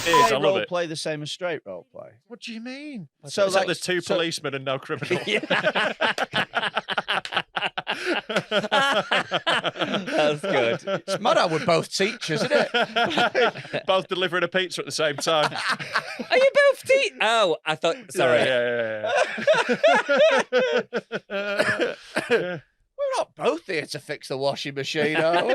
is, I love role it. play the same as straight role play? What do you mean? So, Except there's two policemen and no criminal. That's good. It's mad how we're both teachers, isn't it? Both delivering a pizza at the same time. Are you both Oh, I thought. Sorry. Yeah. We're not both here to fix the washing machine, are we?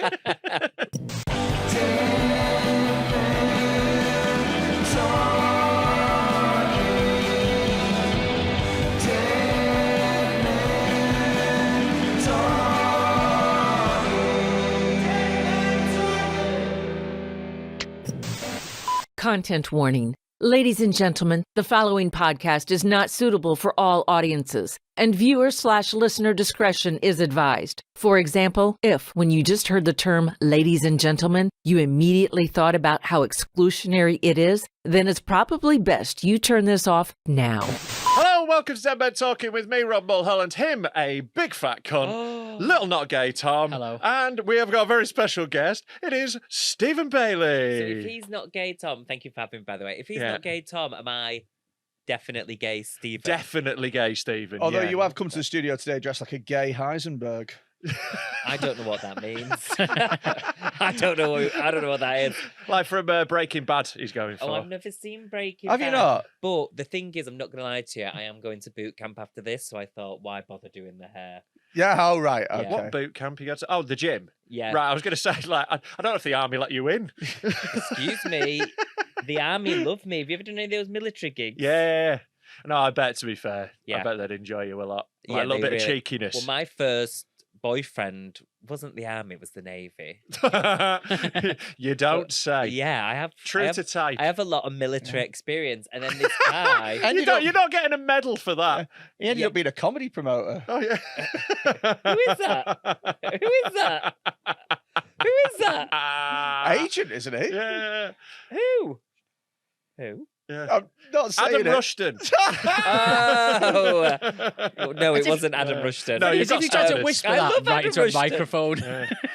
Content warning. Ladies and gentlemen, the following podcast is not suitable for all audiences, and viewer/listener discretion is advised. For example, if, when you just heard the term ladies and gentlemen, you immediately thought about how exclusionary it is, then it's probably best you turn this off now. Hello, welcome to Dead Men Talking with me, Rob Mulholland, him, a big fat cunt, little not gay Tom. Hello. And we have got a very special guest. It is Stephen Bailey. So if he's not gay, Tom, thank you for having me, by the way. If he's not gay, Tom, am I definitely gay, Stephen? Definitely gay, Stephen. Although you have come to the studio today dressed like a gay Heisenberg. I don't know what that means. I don't know what that is. Like from Breaking Bad, he's going for. Oh, I've never seen Breaking Have Bad. you not? But the thing is, I'm not going to lie to you, I am going to boot camp after this, so I thought, why bother doing the hair? Yeah, oh, right. Okay. What boot camp you got to... Oh, the gym. Yeah. Right, I was going to say, like, I don't know if the army let you in. Excuse me. The army love me. Have you ever done any of those military gigs? Yeah. No, I bet, to be fair. Yeah. I bet they'd enjoy you a lot. Like, Yeah, a little they bit of really- cheekiness. Well, my first boyfriend wasn't the army, it was the navy. You don't say. Yeah, I have True to type. I have a lot of military experience, and then this guy. And You're not getting a medal for that. He ended up being a comedy promoter. Oh, yeah. Who is that? Who is that? Who is that? Agent, isn't he? Yeah. Who? Yeah. I'm not saying Adam it. Rushton. Oh. No, it wasn't Adam Rushton. No, you've If got you tried to standards. whisper I that love right Adam into a Rushton. microphone.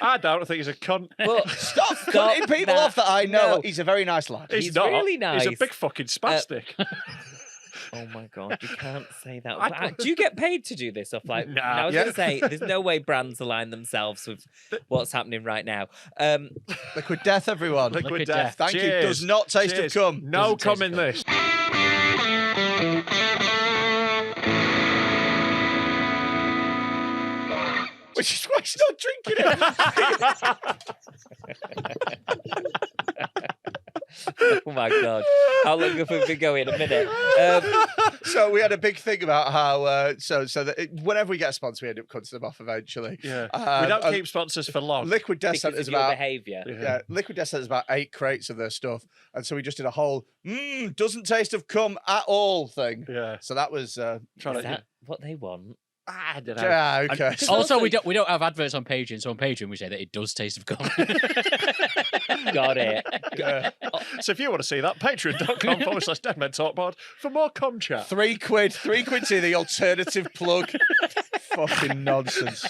I don't think he's a cunt. But Stop cutting people off that I know. No. He's a very nice lad. He's not. really nice. He's a big fucking spastic. Oh my god, you can't say that. But, do you get paid to do this stuff? Like, Nah. I was Yeah. going to say, there's no way brands align themselves with what's happening right now. Liquid death, everyone. Liquid death. death. Thank you. Cheers. Does not taste Cheers. of cum. No Doesn't cum taste in of this. Which is why he's not drinking it. Oh my god, how long have we been going? A minute. So we had a big thing about how whenever we get a sponsor, we end up cutting them off eventually. Yeah. Um, We don't and keep sponsors for long. Liquid Death Because sent of us your about behaviour. Liquid Death sent us about 8 crates of their stuff, and so we just did a whole doesn't taste of cum at all thing. Yeah. So that was Trying Is to... that what they want? I don't know. yeah okay. And- Also, we don't have adverts on Patreon, so on Patreon we say that it does taste of cum. Got it. Yeah. So if you want to see that, patreon.com/deadmentalkpod for more cum chat. £3 £3 to the alternative plug. Fucking nonsense.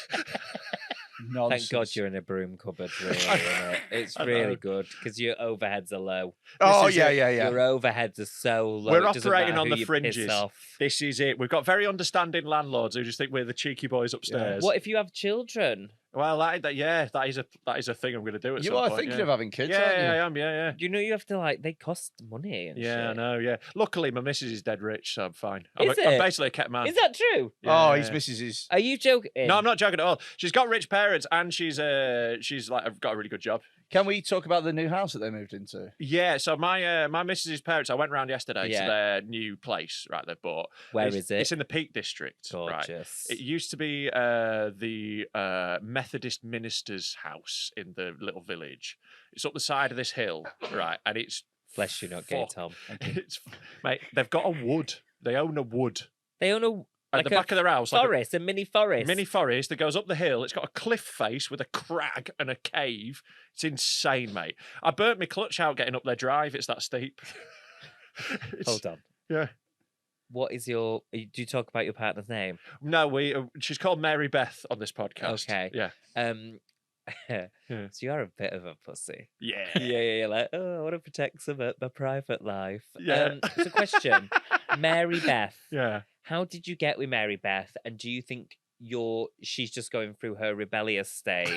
Thank God you're in a broom cupboard, really, isn't it? It's really good because your overheads are low. Oh, This is yeah, it. yeah, yeah. Your overheads are so low. We're it doesn't operating matter on who the you fringes. piss off. This is it. We've got very understanding landlords who just think we're the cheeky boys upstairs. What if you have children? Well, that is a thing I'm going to do at some You are point. thinking yeah. of having kids, Yeah, aren't you? yeah, I am. Yeah. You know you have to they cost money and Yeah, I shit. know, yeah. Luckily, my missus is dead rich, so I'm fine. Is I'm it? basically a kept man. Is that true? Yeah, Oh, yeah, his yeah. missus is. Are you joking? No, I'm not joking at all. She's got rich parents, and she's like got a really good job. Can we talk about the new house that they moved into? Yeah. So my missus's parents, I went round yesterday Yeah. to their new place, right? They bought. Where it's, is it? It's in the Peak District. Right. Gorgeous. It used to be the Methodist minister's house in the little village. It's up the side of this hill, right? And it's Bless you, not gay, Tom. It's mate. They've got a wood. They own a wood They own a at the back of their house. forest, a mini forest. Mini forest that goes up the hill. It's got a cliff face with a crag and a cave. It's insane, mate. I burnt my clutch out getting up their drive. It's that steep. Hold on. Yeah. What is your? Do you talk about your partner's name? No, she's called Mary Beth on this podcast. Okay. Yeah. Yeah. So you are a bit of a pussy. Yeah. Yeah, you're like, oh, I want to protect some of my private life. Yeah. So question, Mary Beth. Yeah. How did you get with Mary Beth? And do you think she's just going through her rebellious stage,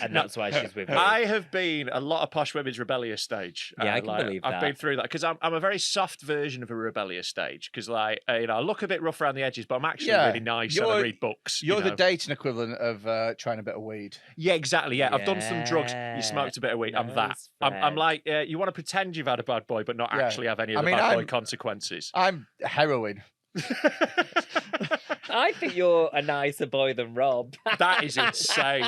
and that's why she's with you? I have been a lot of posh women's rebellious stage. Yeah, I can believe that. I've been through that because I'm a very soft version of a rebellious stage because, like, you know, I look a bit rough around the edges, but I'm actually really nice and I read books. You're the know. dating equivalent of trying a bit of weed. Yeah, exactly. Yeah, I've done some drugs. You smoked a bit of weed. I'm that. Nice, I'm Fred. like, you want to pretend you've had a bad boy, but not actually have any of the bad boy consequences. I'm heroin. I think you're a nicer boy than Rob. That is insane.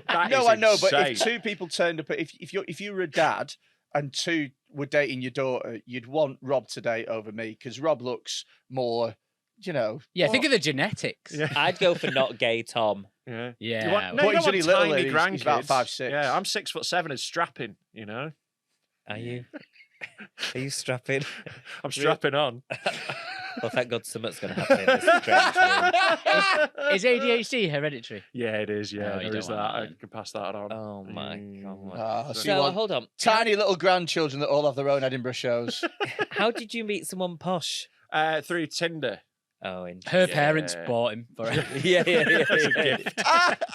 I know, but if two people turned up, if you were a dad and two were dating your daughter, you'd want Rob to date over me because Rob looks more, you know. Yeah, think of the genetics. Yeah. I'd go for not gay Tom. Yeah. Yeah. You want, no, But you he's don't only want little, tiny grandkids. he's about 5'6". Yeah, I'm 6'7" and strapping, you know. Are you? Are you strapping? I'm strapping on. Well, thank God something's going to happen in this strange room. Is ADHD hereditary? Yeah, it is. Yeah, No, you there is don't that. want that I then. can pass that on. Oh my God. So you So want hold on. tiny little grandchildren that all have their own Edinburgh shows. How did you meet someone posh? Through Tinder. Oh, Her interesting. parents bought him for her. Yeah.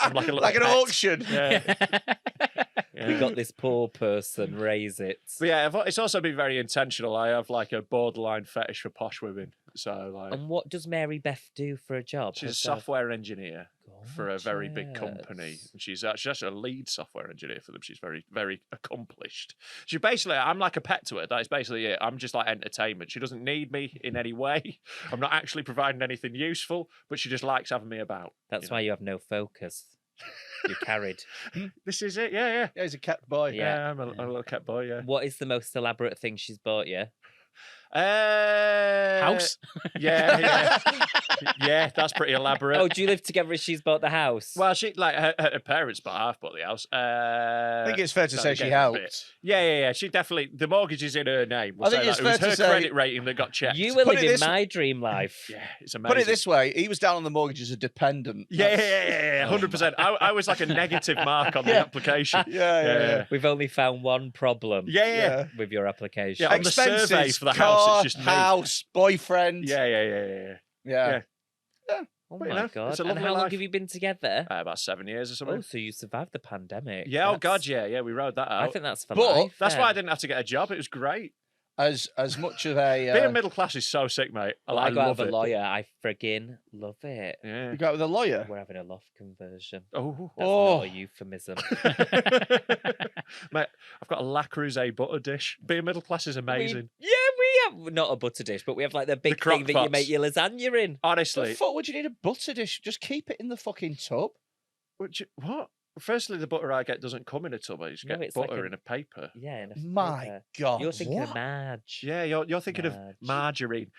I'm like a little like an pet. auction. Yeah. We got this poor person, raise it. But yeah, it's also been very intentional. I have like a borderline fetish for posh women. So like, And what does Mary Beth do for a job? she's a herself? software engineer for a very big Gorgeous. company, and she's actually a lead software engineer for them. She's very, very accomplished. She basically, I'm like a pet to her. That is basically it. I'm just like entertainment. She doesn't need me in any way. I'm not actually providing anything useful, but she just likes having me about. That's why you have no focus. You're carried. This is it. Yeah. Yeah, he's a cat boy. Yeah. I'm a little cat boy. Yeah. What is the most elaborate thing she's bought you? House? Yeah. Yeah, that's pretty elaborate. Oh, do you live together as she's bought the house? Well, she like her parents bought half bought the house. I think it's fair to say she getting a bit. helped. Yeah. She definitely the mortgage is in her name. We'll I think say it's that. It was fair her to say- credit rating that got checked. you were Put it living this- my dream life. Yeah, it's amazing. Put it this way, he was down on the mortgage as a dependent. Yeah, 100%. I was like a negative mark on the application. Yeah. We've only found one problem Yeah. with your application. Yeah, on the Expenses, survey for the car, house, it's just me. house, boyfriend. Yeah. Yeah. Oh But, you my know, God. it's a And lovely how long life. have you been together? About 7 years or something. Oh, so you survived the pandemic. Yeah, oh That's- God, yeah, we rode that out. I think that's for But life. That's then. why I didn't have to get a job. It was great. As much of a Being middle class is so sick, mate. Well, I I got out love of a it. lawyer. I friggin' love it. Yeah. you got with a lawyer. We're having a loft conversion. Oh. That's Oh. not a euphemism. Mate, I've got a La Creuset butter dish. Being middle class is amazing. We have not a butter dish, but we have like the big crock thing that you pots. make your lasagna in. The Honestly. fuck would you need a butter dish? Just keep it in the fucking tub. What? Firstly, the butter I get doesn't come in a tub. I just No, get it's like butter a- in a paper. Yeah. In a My paper. God. You're thinking what? of Madge. Yeah, you're thinking of Madge. margarine.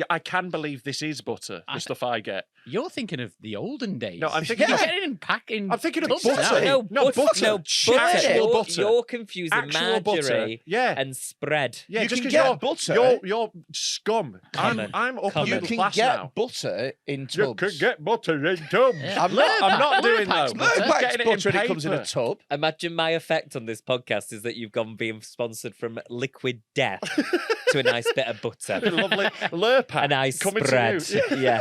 I can believe this is butter. The stuff I get. You're thinking of the olden days. No, I'm thinking You're of- getting in packing. I'm thinking of tubs butter. now. No, butter. No, Actual butter. butter. You're confusing Actual butter. margarine Yeah. and spread. Yeah, You just can 'cause get you're butter. You're scum. Common. I'm up Common. You middle can class get now. butter in You tubs. can get butter in tubs. Yeah. I'm not- I'm not doing Lurpak's that. butter. I'm Lurpak's getting it in butter and it comes in a paper. tub. Imagine my effect on this podcast is that you've gone being sponsored from Liquid Death to a nice bit of butter. Lovely Lurpak. A nice coming spread. To you. Yeah.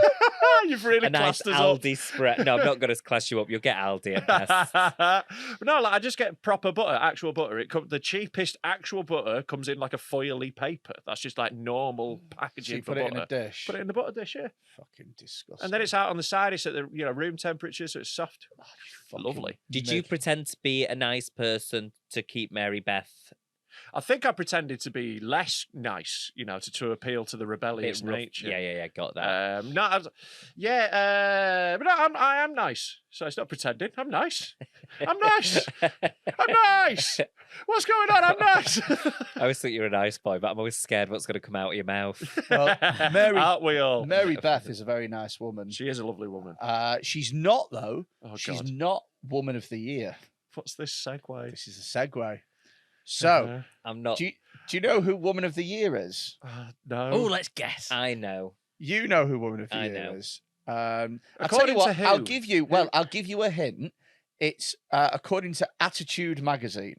You've really A nice classed us up. Aldi spread. No, I'm not going to class you up. You'll get Aldi at best. But no, like I just get proper butter, actual butter. The cheapest actual butter comes in like a foily paper. That's just like normal So packaging you for put it butter. in a dish. Put it in the butter dish, yeah. Fucking disgusting. And then it's out on the side. It's at the room temperature, so it's soft. Fucking Lovely. Did you mid. pretend to be a nice person to keep Mary Beth I think I pretended to be less nice, to appeal to the a bit rebellious rough? nature. Yeah, got that. No, but no, I am nice. So it's not pretending. I'm nice. I'm nice. I'm nice. What's going on? I'm nice. I always think you're a nice boy, but I'm always scared what's going to come out of your mouth. Well, Mary- Aren't we all? Mary Beth is a very nice woman. She is a lovely woman. She's not, though. Oh, She's God. not Woman of the Year. What's this segue? This is a segue. So, I'm not. do you know who Woman of the Year is? No. Oh, let's guess. I know. You know who Woman of the I Year know. is. I'll tell According you what. to who? I'll give you. Well, I'll give you a hint. It's according to Attitude magazine.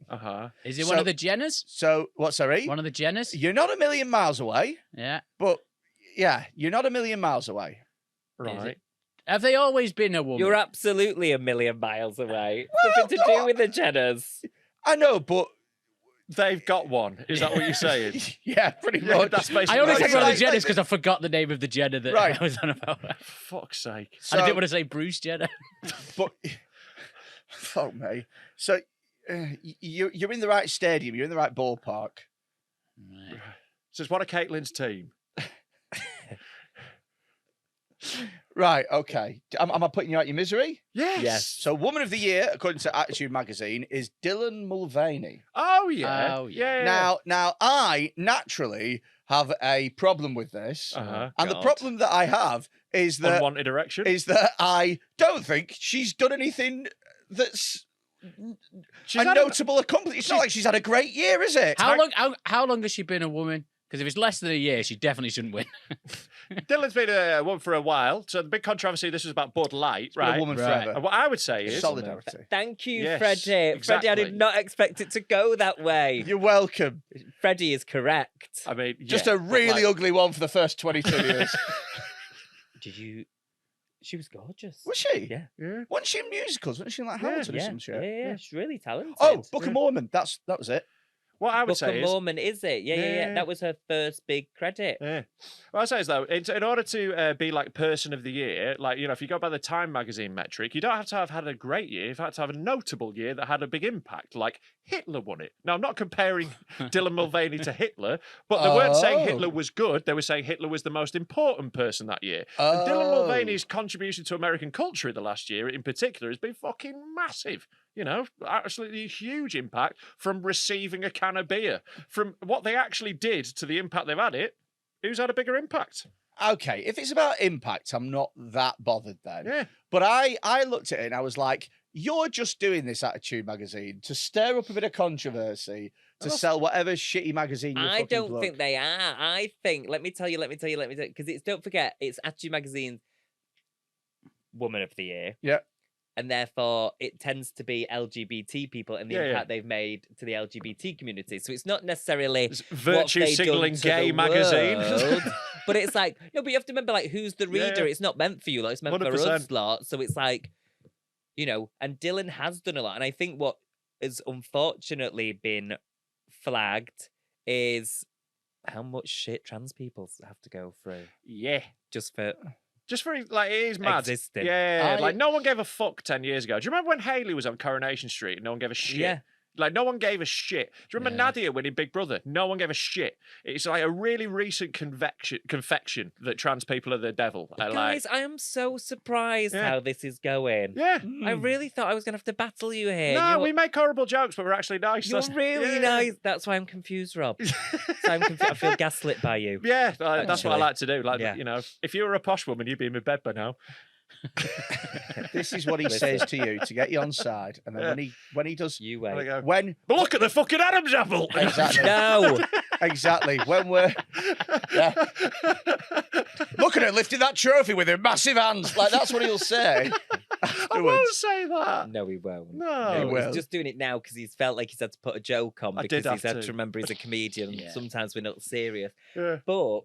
Is it one of the Jenners? So what? Sorry, One of the Jenners? you're not a million miles away, Yeah. but yeah, you're not a million miles away. Right. Have they always been a woman? You're absolutely a million miles away. Well, Nothing to do with the Jenners. I know, but They've got one. Is that what you're saying? yeah, pretty Yeah, much. that's basically I only what said you're one of the saying. Jenners because I forgot the name of the Jenner that Right. I was on about. Fuck's sake. So, I didn't want to say Bruce Jenner. but fuck me. So you're in the right stadium. You're in the right ballpark. So it's one of Caitlin's team. Right. Okay. Am I putting you out your misery? Yes. Yes. So, Woman of the Year, according to Attitude magazine, is Dylan Mulvaney. Oh yeah. Oh, yeah. Now, I naturally have a problem with this, Uh-huh. and the God. problem that I have is that Unwanted erection. I don't think she's done anything that's She's a had a- notable accomplishment. It's not like she's had a great year, is it? How long has she been a woman? Because if it's less than a year, she definitely shouldn't win. Dylan's been a one for a while. So the big controversy. This was about Bud Light, Been right? a woman Right. forever. And what I would say is Solidarity. Thank you, Yes, Freddie. Freddie, I exactly. did not expect it to go that way. You're welcome. Freddie is correct. I mean, Just yeah, a but, really like, ugly one for the first 22 years. Did you? She was gorgeous. Was she? Yeah. Yeah. Wasn't she in musicals? Wasn't she in like Hamilton or Yeah, some shit? yeah. She's really talented. Oh, Book of Mormon. That was it. What I would Book say of is, Mormon, is it? Yeah. Yeah. That was her first big credit. yeah. What I say is though, in order to be like Person of the Year, like if you go by the Time magazine metric, you don't have to have had a great year. You have to have a notable year that had a big impact. Like Hitler won it. Now I'm not comparing Dylan Mulvaney to Hitler, but they weren't saying Oh. Hitler was good. They were saying Hitler was the most important person that year. And Dylan Oh. Mulvaney's contribution to American culture in the last year, in particular, has been fucking massive. Absolutely huge impact from receiving a can of beer. From what they actually did to the impact they've had it, who's had a bigger impact? Okay, if it's about impact, I'm not that bothered then. Yeah. But I looked at it and I was like, you're just doing this Attitude magazine to stir up a bit of controversy, to sell whatever shitty magazine you I fucking don't plug. think they are. I think, let me tell you, because don't forget, it's Attitude Magazine's Woman of the Year. Yeah. And therefore, it tends to be LGBT people and the Yeah, yeah. impact they've made to the LGBT community. So it's not necessarily It's virtue what they've done signaling to gay the magazine. world. But it's like, no, but you have to remember, like, who's the reader? Yeah. It's not meant for you. Like, it's meant for 100%. us lot. So it's like, and Dylan has done a lot. And I think what has unfortunately been flagged is how much shit trans people have to go through Yeah. just for Just very, like, it is mad. existing. Yeah, I- like, no one gave a fuck 10 years ago. Do you remember when Hayley was on Coronation Street and no one gave a shit? Yeah. Like, no one gave a shit. Do you remember Yeah. Nadia winning Big Brother? No one gave a shit. It's like a really recent confection that trans people are the devil. I like, Guys, I am so surprised Yeah. how this is going. yeah. I really thought I was going to have to battle you here. No, You're- we make horrible jokes, but we're actually nice. You're That's- really yeah. nice. That's why I'm confused, Rob. I feel gaslit by you. Yeah, that's what I Actually. like to do. Like, Yeah. if you were a posh woman, you'd be in my bed by now. This is what he says to you to get you on side, and then Yeah. when he does You There we wait. go. when But look at the fucking Adam's apple. exactly No. exactly when we're look at her lifting that trophy with her massive hands, like that's what he'll say. I afterwards. won't say that. No, he won't. No. He will. He's just doing it now because he's felt like he's had to put a joke on I because did he's have had to. to remember he's a comedian. Yeah. Sometimes we're not serious. Yeah. But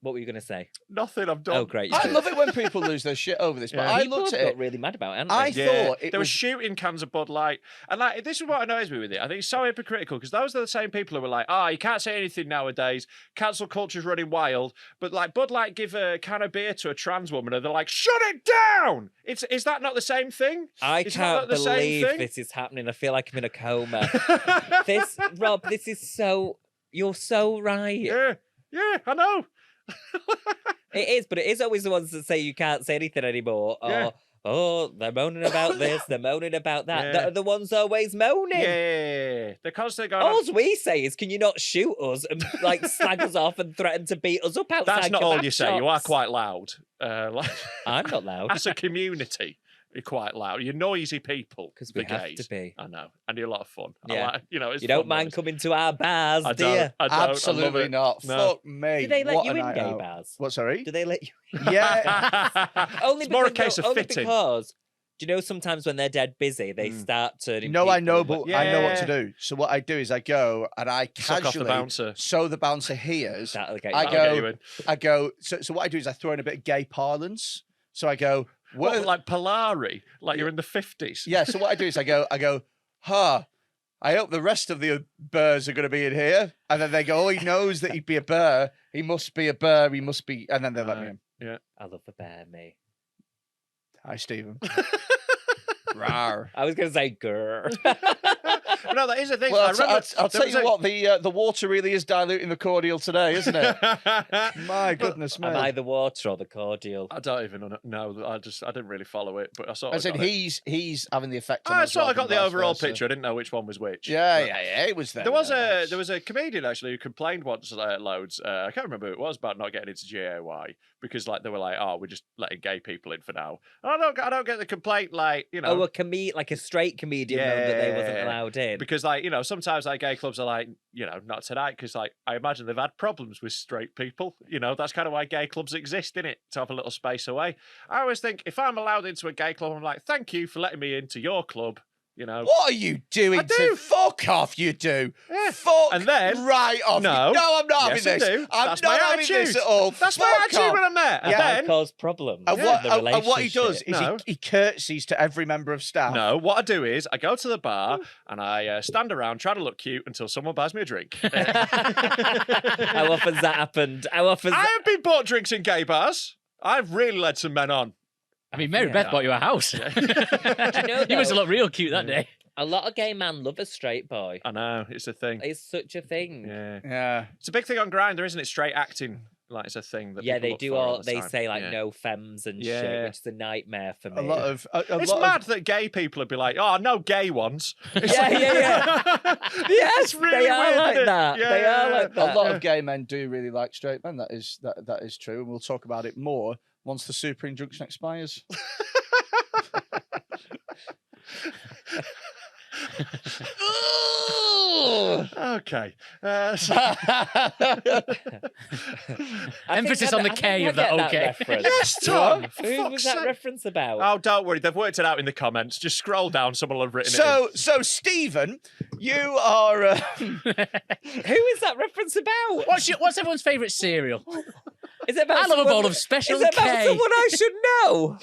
what were you going to say? Nothing. I'm done. Oh, great. I love it when people lose their shit over this, but Yeah. I People looked have at got it. really mad about it, haven't I they? Yeah, thought it they were was shooting cans of Bud Light, and like this is what annoys me with it. I think it's so hypocritical because those are the same people who were like, "Oh, you can't say anything nowadays. Cancel culture's running wild." But like Bud Light give a can of beer to a trans woman, and they're like, "Shut it down!" Is that not the same thing? I It's not can't like the same believe thing. this is happening. I feel like I'm in a coma. Rob, this is so. You're so right. Yeah, I know. It is, but it is always the ones that say you can't say anything anymore. Or, Yeah. oh, they're moaning about this, they're moaning about that. Yeah. They're the ones always moaning. Yeah, they're constantly going. All on. we say is, can you not shoot us and like slag us off and threaten to beat us up outside? That's not all kebab you say. You are shops? quite loud. Like, I'm not loud. as a community, you're quite loud. You're noisy people. 'Cause the we have gays. to be. I know, and you're a lot of fun. Yeah. I like, it's You don't fun mind noise. coming to our bars, I do you? don't. I love absolutely it. not. No. Fuck me. Do they let What you a in night gay out. bars? What? Sorry. Do they let you? Yeah. Only It's more a because, case of only fitting. because Do you know sometimes when they're dead busy, they start turning? No, I know, people- but I know what to do. So what I do is I go and I Suck off the casually, bouncer. so the bouncer hears. That'll get I you That'll out. get you in. I go. So what I do is I throw in a bit of gay parlance. So I go, What, like Polari? Like you're in the 50s? yeah. So what I do is I go, huh. I hope the rest of the bears are going to be in here. And then they go, oh, he knows that he'd be a bear. He must be a bear. He must be. And then they let me in. Yeah. I love the bear, me. Hi, Stephen. Rawr. I was gonna say grr. No, that is a thing. Well, I remember I'll there tell was you a- what, the water really is diluting the cordial today, isn't it? My goodness me. Am I the water or the cordial? I don't even know. I didn't really follow it, but I sort of. As in, got it. he's having the effect on I us sort of rather got the than vice overall versa. picture. I didn't know which one was which. Yeah, but- yeah, it was there. There was a comedian actually who complained once loads. I can't remember who it was about not getting into GAY because like they were like, oh, we're just letting gay people in for now. And I don't get the complaint like Oh, like a straight comedian moaned that they wasn't Yeah. allowed in. because like sometimes like gay clubs are like not tonight because like I imagine they've had problems with straight people. That's kind of why gay clubs exist, innit? To have a little space away. I always think if I'm allowed into a gay club, I'm like, thank you for letting me into your club. What are you doing I do. to fuck off, you do? Yeah. Fuck And then- right off. No. I'm not Yes, having I this. do. I'm That's not my having this attitude. at all. That's my Fuck attitude off. when I'm there. And Yeah. That then cause problems. And in what, the and what he does relationship. is No. he curtsies to every member of staff. No, what I do is I go to the bar and I stand around, try to look cute until someone buys me a drink. How often's that happened? How often? I have been bought drinks in gay bars. I've really led some men on. I mean, Mary Yeah. Beth bought you a house. Do you know, You must have though, looked real cute that day. a lot of gay men love a straight boy. I know, it's a thing. It's such a thing. Yeah. Yeah. It's a big thing on Grindr, isn't it? Straight acting. Like, it's a thing that Yeah, people they look do for all. the They time. say like Yeah. no femmes and Yeah. shit, which is a nightmare for me. A lot of. It's mad that gay people would be like, oh, no gay ones. It's Yeah, like- yeah. Yes, It's really they are weird, like isn't it? that. They are like A that. lot of gay men do really like straight men. That is true, and we'll talk about it more once the super injunction expires. Okay. Emphasis on the K of that okay. Reference. Yes, Tom. for Who fuck's was that sake. reference about? Oh, don't worry. They've worked it out in the comments. Just scroll down. Someone will have written it. So Stephen, you are. Who is that reference about? What's everyone's favourite cereal? Is it about I love a someone- bowl of Special Is it about K. someone I should know?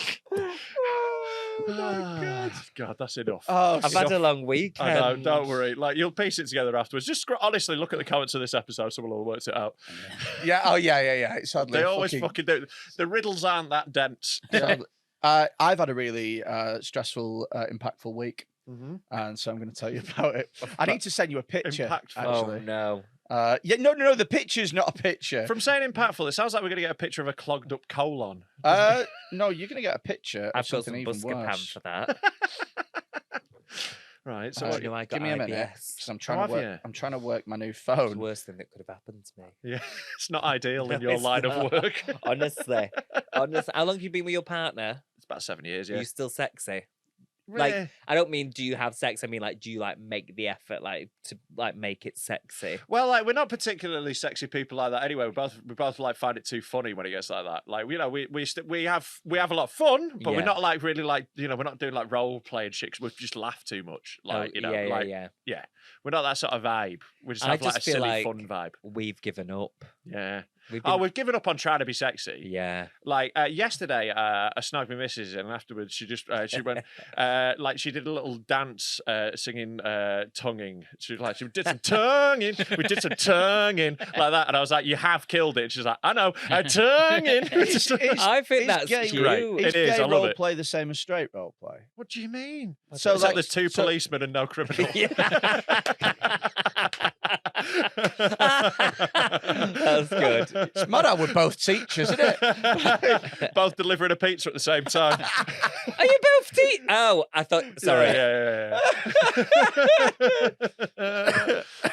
in. God, that's enough. Oh, I've had a long weekend. I know, don't worry. Like, you'll piece it together afterwards. Just honestly look at the comments of this episode. Someone will have worked it out. yeah. Oh, yeah. It's hardly. They always fucking do. The riddles aren't that dense. I've had a really stressful, impactful week, Mm-hmm. and so I'm going to tell you about it. I need to send you a picture. Impactful. Oh Actually, no. yeah, no. The picture's not a picture. From saying impactful, it sounds like we're going to get a picture of a clogged up colon. No, you're going to get a picture. I've of got something some even Buscapam worse. for that. Right. So Uh, what, You know, I got Give me a minute, IBS. because I'm Oh, trying have to work. you? I'm trying to work my new It's the phone. worst thing that could have happened to me. yeah, it's not ideal in No, your it's line not. of work. Honestly. How long have you been with your partner? It's about 7 years, Are yeah. you still sexy? Like, Yeah. I don't mean do you have sex? I mean, like, do you like make the effort, like, to like make it sexy? Well, like we're not particularly sexy people like that anyway. We both like find it too funny when it gets like that. Like we have a lot of fun, but Yeah. we're not like really like we're not doing like role playing shit 'cause we just laugh too much. Like yeah. we're not that sort of vibe. We just I have like a just feel silly like fun vibe. We've given up. Yeah. We've We've given up on trying to be sexy. yeah. Like yesterday, I snagged my missus, and afterwards she just she went like she did a little dance singing tonguing. She did some tonguing. We did some tonguing like that, and I was like, "You have killed it." And she's like, "I know, tonguing." I think that's gay, cute. Right. Is It is, gay I love role it. play the same as straight role play? What do you mean? So, Except like, there's two so- policemen and no criminal. That's good. It's mad how we're both teachers, isn't it? Both delivering a pizza at the same time. Are you both Oh, I thought. Sorry. Yeah.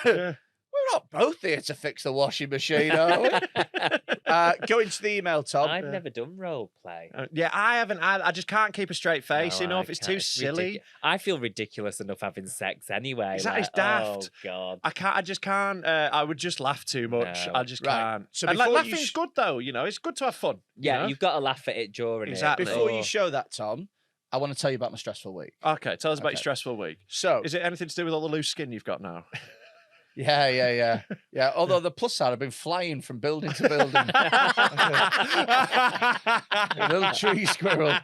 We're not both here to fix the washing machine, are we? Go into the email, Tom. I've never done role play. Yeah, I haven't. I just can't keep a straight face No, enough. I It's can't. too silly. I feel ridiculous enough having sex anyway. Exactly, Like, it's daft. Oh god. I can't. I just can't. I would just laugh too much. No. I just Right. can't. So and like, before you laughing's good though. It's good to have fun. Yeah, you know? you've got to laugh at it during Exactly. it. Before Oh. you show that, Tom, I want to tell you about my stressful week. Okay, tell us about your Okay. stressful week. So, Is it anything to do with all the loose skin you've got now? yeah. Although the plus side, I've been flying from building to building. A little tree squirrel.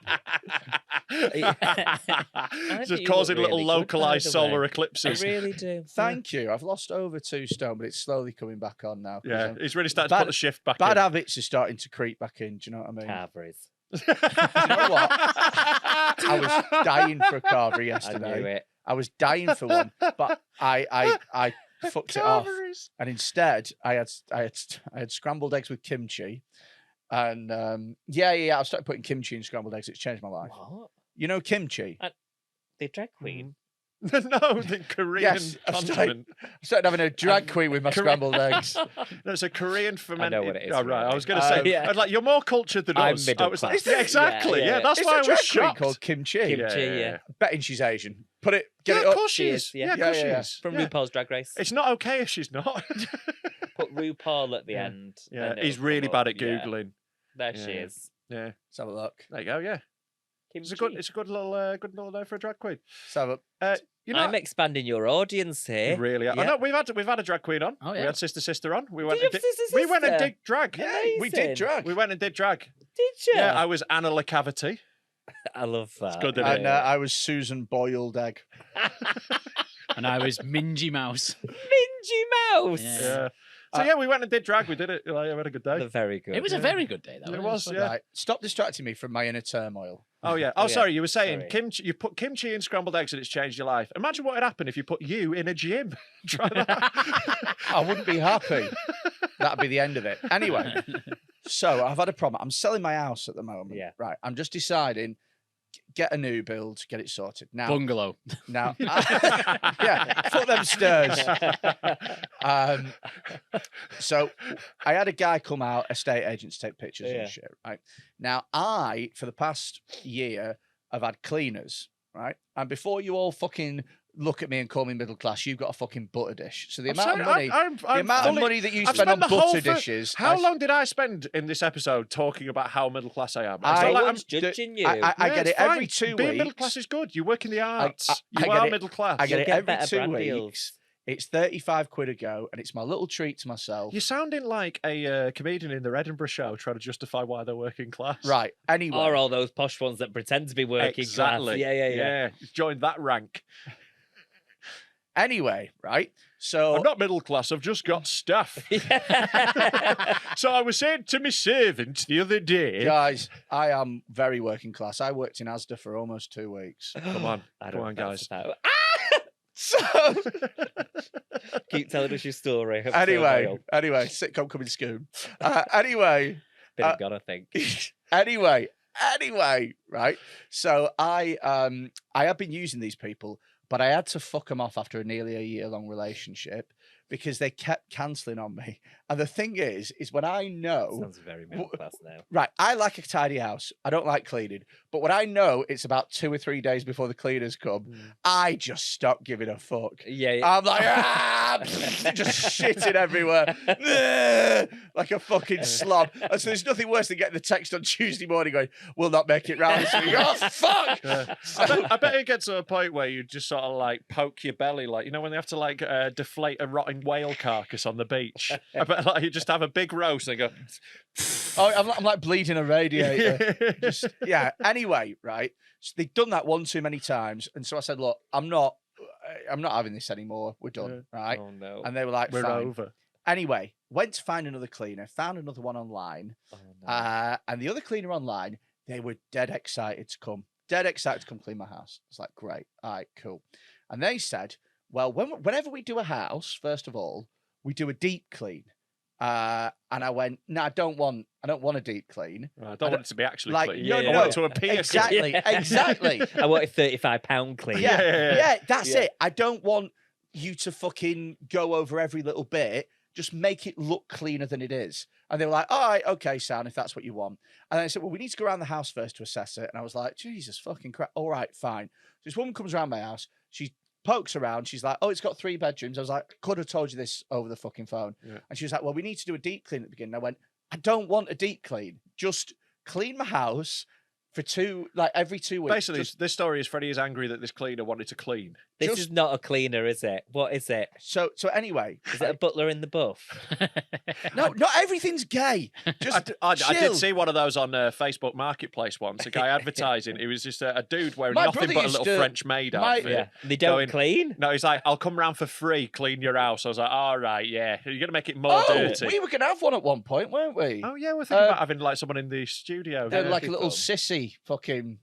Just you causing look little really good, by localized the solar way. I eclipses. really do. Thank you. I've lost over 2 stone, but it's slowly coming back on now. 'cause Yeah, I'm- he's really starting to put the shift back bad in. habits are starting to creep back in. Do you know what I mean? Carveries. You know what? I was dying for a carver I yesterday. knew it. I was dying for one, but I fucked it off, Carveries. and instead I had scrambled eggs with kimchi, and I've started putting kimchi in scrambled eggs. It's changed my life. What? You know kimchi? The drag queen. No, the Korean Yes, I've continent. I started having a drag queen with my scrambled eggs. No, it's a Korean fermented. what it is, Oh, right. I really. was going to say, Yeah. I was like, you're more cultured than I'm us. middle I was like, class. yeah, exactly. Yeah, Yeah, yeah. that's It's why a I drag was queen shocked. called kimchi. Kimchi, yeah. Betting she's Asian. Put it, get Yeah, it of up. course she She is. is, yeah. Yeah, of course she Yeah. is. From Yeah. RuPaul's Drag Race. It's not okay if she's not. Put RuPaul at the Yeah. end. Yeah, and he's it'll really come bad up. at Yeah. googling. There she Yeah. is. Yeah, Let's have a look. there you go. Yeah, it's a good little name for a drag queen. Let's have a You know, I'm expanding your audience here. really. I Yeah. know we've had a drag queen on. Oh, We yeah. had sister on. We Did went you and have did. sister, We went and sister? did drag. Yeah, we did Amazing. drag. We went and did drag. Did you? Yeah, I was Anna LaCavity. I love that. good, isn't it? And I was Susan Boiled Egg. And I was Mingy Mouse. Mingy Mouse. Yeah. Yeah. So yeah, we went and did drag. We did it. Like, we had a good day. They're very good. It was a very good day, though. It wasn't was. fun. Yeah. Right. Stop distracting me from my inner turmoil. Oh yeah. Oh, Oh, yeah. sorry. You were saying Sorry. kimchi. You put kimchi in scrambled eggs and it's changed your life. Imagine what would happen if you put you in a gym. Try that. I wouldn't be happy. That'd be the end of it. Anyway, so I've had a problem. I'm selling my house at the moment. Yeah. Right. I'm just deciding, get a new build, get it sorted. Now, Bungalow. yeah, foot them stairs. So I had a guy come out, estate agent, to take pictures Yeah. and shit. Right. Now, for the past year, I've had cleaners. Right. And before you all fucking look at me and call me middle class, you've got a fucking butter dish. So the amount of money, the amount of money that you I've spend on spent the whole butter fir- dishes. How long did I spend in this episode talking about how middle class I am? It's I- not like one's judging you. I Yeah, get it's it every fine. 2 Being weeks. middle class is good. You work in the arts. I You get are it. middle class. I get You'll it get every better 2 brand weeks. deals. It's 35 quid a go, and it's my little treat to myself. You're sounding like a comedian in their Edinburgh show trying to justify why they're working class. Right. Anyway, Or all those posh ones that pretend to be working Exactly. class. Yeah. Join that rank. anyway, right. So I'm not middle class. I've just got stuff. Yeah. So I was saying to my servant the other day. guys, I am very working class. I worked in Asda for almost 2 weeks. Come on, I come don't on, know if guys. that's about- So Keep telling us your story. anyway, sitcom coming soon. Anyway, Been and gone, I think. anyway, right. So I have been using these people, but I had to fuck them off after nearly a year-long relationship because they kept cancelling on me. And the thing is when I know, Sounds very middle class now. right, I like a tidy house. I don't like cleaning. But when I know it's about 2 or 3 days before the cleaners come, I just stop giving a fuck. Yeah. I'm like, just shitting everywhere. Like a fucking slob. And so there's nothing worse than getting the text on Tuesday morning going, we'll not make it round this week. Oh, fuck! Yeah. I bet it gets to a point where you just sort of like poke your belly, like, you know, when they have to like deflate a rotting whale carcass on the beach. I bet like you just have a big roast and go. Oh, I'm like bleeding a radiator. Just, yeah. Anyway, right. So they've done that one too many times. And so I said, look, I'm not having this anymore. We're done. Right. Oh no. And they were like, We're fine. over. Anyway, went to find another cleaner, found another one online. Oh, no. And the other cleaner online, they were dead excited to come. Dead excited to come clean my house. It's like, great. All right, cool. And they said, well, whenever we do a house, first of all, we do a deep clean. And I went, no, I don't want a deep clean. I don't want it to be actually like, clean. no, I no, want it to appear Exactly, Yeah. exactly. I want a £35 clean. Yeah, that's Yeah. it. I don't want you to fucking go over every little bit. Just make it look cleaner than it is. And they were like, all right, okay, Sam, if that's what you want. And then I said, well, we need to go around the house first to assess it. And I was like, Jesus fucking crap. All right, fine. So this woman comes around my house. She pokes around. She's like, oh, it's got 3 bedrooms. I was like, could have told you this over the fucking phone. Yeah. And she was like, well, we need to do a deep clean at the beginning. I went, I don't want a deep clean. Just clean my house, for every 2 weeks. Basically, this story is Freddie is angry that this cleaner wanted to clean. This just- is not a cleaner, is it? What is it? So anyway, Is it a butler in the buff? no, not everything's gay. Just I chill. did see one of those on Facebook Marketplace once. A guy advertising. It was just a dude wearing My nothing brother but a used little to- French maid my- outfit. Yeah. They don't Going- clean? No, he's like, I'll come round for free, clean your house. I was like, all right, yeah. You're going to make it more Oh, dirty. we were gonna have one at one point, weren't we? Oh, yeah, we're thinking Uh, about having like someone in the studio. They're Yeah. like a little fun. sissy fucking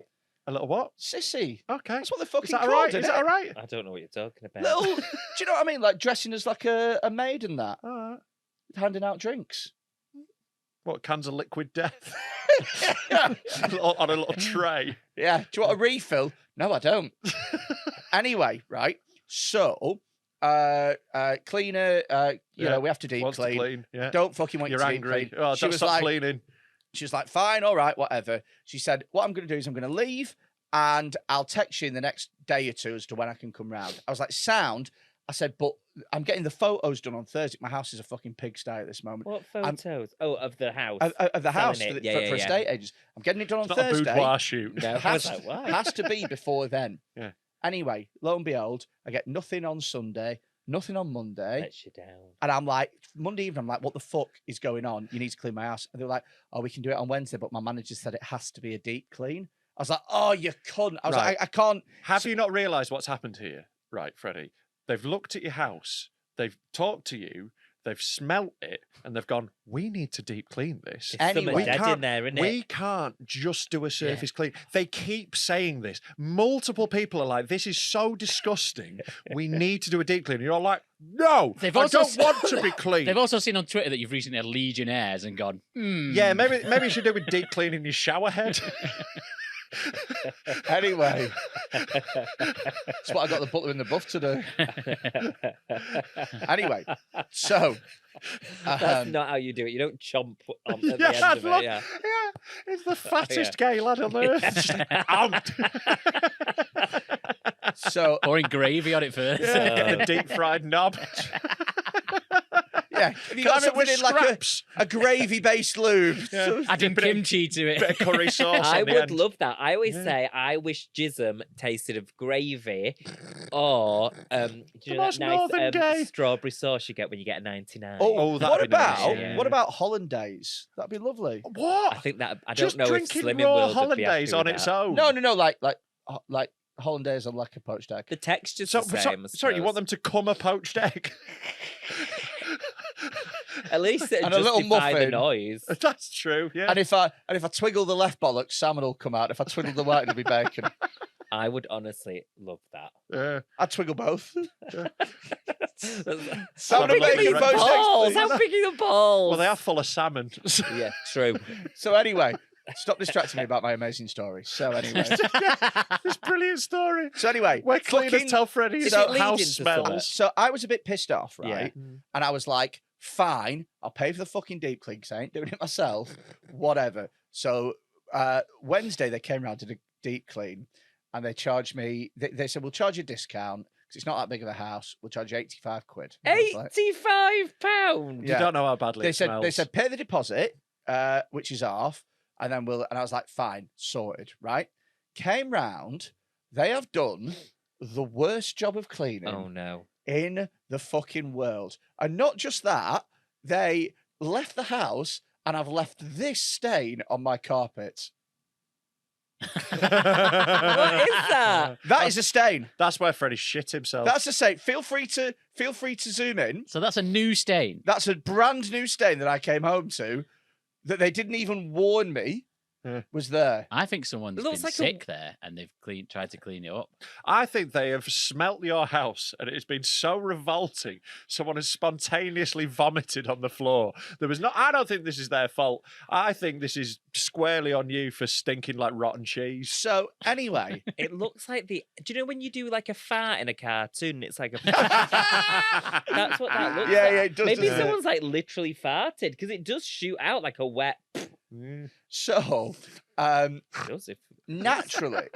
A little what? sissy. Okay. That's what they're fucking Is that called, all right? isn't Is that it? all right? I don't know what you're talking about. Little, do you know what I mean? Like dressing as like a maid and that, All right. handing out drinks. What, cans of liquid death? yeah. On a little tray. Yeah. Do you want a refill? No, I don't. Anyway, right. So, cleaner, you Yeah, know, we have to deep Wants to clean. clean. Yeah. Don't fucking want You're your deep angry. clean. Oh, She don't was stop like, cleaning. She was like, fine, all right, whatever. She said, what I'm going to do is I'm going to leave and I'll text you in the next day or two as to when I can come round. I was like, sound. I said, but I'm getting the photos done on Thursday. My house is a fucking pigsty at this moment. What I'm- photos? Oh, of the house. Of the house Selling for, it. Yeah, yeah, for yeah. estate agents. I'm getting it done It's on not a Thursday. boudoir shoot. No, I was has, like, what? has to be before then. Yeah. Anyway, lo and behold, I get nothing on Sunday, nothing on Monday. Lets you down. And I'm like, Monday evening, I'm like, what the fuck is going on? You need to clean my house. And they're like, oh, we can do it on Wednesday, but my manager said it has to be a deep clean. I was like, oh, you cunt. I was Right. like, I can't. Have you not realised what's happened here? Right, Freddie. They've looked at your house, they've talked to you, they've smelt it, and they've gone, we need to deep clean this. It's something Anyway, dead can't- in there, isn't We it? can't just do a surface clean. They keep saying this. Multiple people are like, this is so disgusting. We need to do a deep clean. And you're all like, no, They've I also don't want to be clean. They've also seen on Twitter that you've recently had Legionnaires and gone, Yeah, maybe you should do with deep cleaning your shower head. Anyway, that's what I got the butler in the buff to do. Anyway, so. That's not how you do it. You don't chomp on at the Yeah, end I'd of it. love- Yeah. yeah, it's the fattest gay lad on earth. Just like, "Out." So, pouring gravy on it first. Yeah, get the deep fried knob. yeah, if you Can I got have it with something in like scraps? a gravy-based lube. Yeah. So- Adding Bit of- kimchi to it. Bit of curry sauce I on the would end. love that. I always Yeah. say I wish jism tasted of gravy or do you know most that nice northern gay. strawberry sauce you get when you get a 99. Oh, that'd what be nice, about yeah. what about hollandaise? That'd be lovely. What? I think that I don't Just know if drinking Slimming raw World would be happy hollandaise on with its that. own. No, like hollandaise on like a poached egg. The texture's So, the same. I sorry, you want suppose. them to come a poached egg? At least it And a little justify the muffin. noise. That's true. Yeah. And if I twiggle the left bollock, salmon will come out. If I twiggle the right, it'll be bacon. I would honestly love that. Yeah. I'd twiggle both. Salmon Salmon and and bacon bacon. poached eggs, balls. please. How big are the balls? Well, they are full of salmon. Yeah, true. So anyway, stop distracting me about my amazing story. So anyway, This brilliant story. so anyway, Where cleaners fucking- tell Freddie Is his it leading house to smells. something? So I was a bit pissed off, Yeah. right? And I was like, fine, I'll pay for the fucking deep clean because I ain't doing it myself. Whatever. So Wednesday they came around to the deep clean and they charged me. They said we'll charge you a discount because it's not that big of a house. We'll charge you 85 quid. And I was like, £85. Yeah. You don't know how badly they it said smells. pay the deposit, which is half, and then and I was like, fine, sorted, right? Came round, they have done the worst job of cleaning Oh no. in the fucking world. And not just that, they left the house and I've left this stain on my carpet. What is that? That is a stain. That's where Freddie shit himself. That's a stain. Feel free to zoom in. So that's a new stain. That's a brand new stain that I came home to that they didn't even warn me Yeah. was there. I think someone's It been looks like a- sick there and they've tried to clean it up. I think they have smelt your house and it has been so revolting. Someone has spontaneously vomited on the floor. I don't think this is their fault. I think this is squarely on you for stinking like rotten cheese. So anyway, It looks like do you know when you do like a fart in a cartoon? It's like a. That's what that looks Yeah, like. yeah, it does, Maybe doesn't it? someone's like literally farted because it does shoot out like a wet. so It does, if- naturally,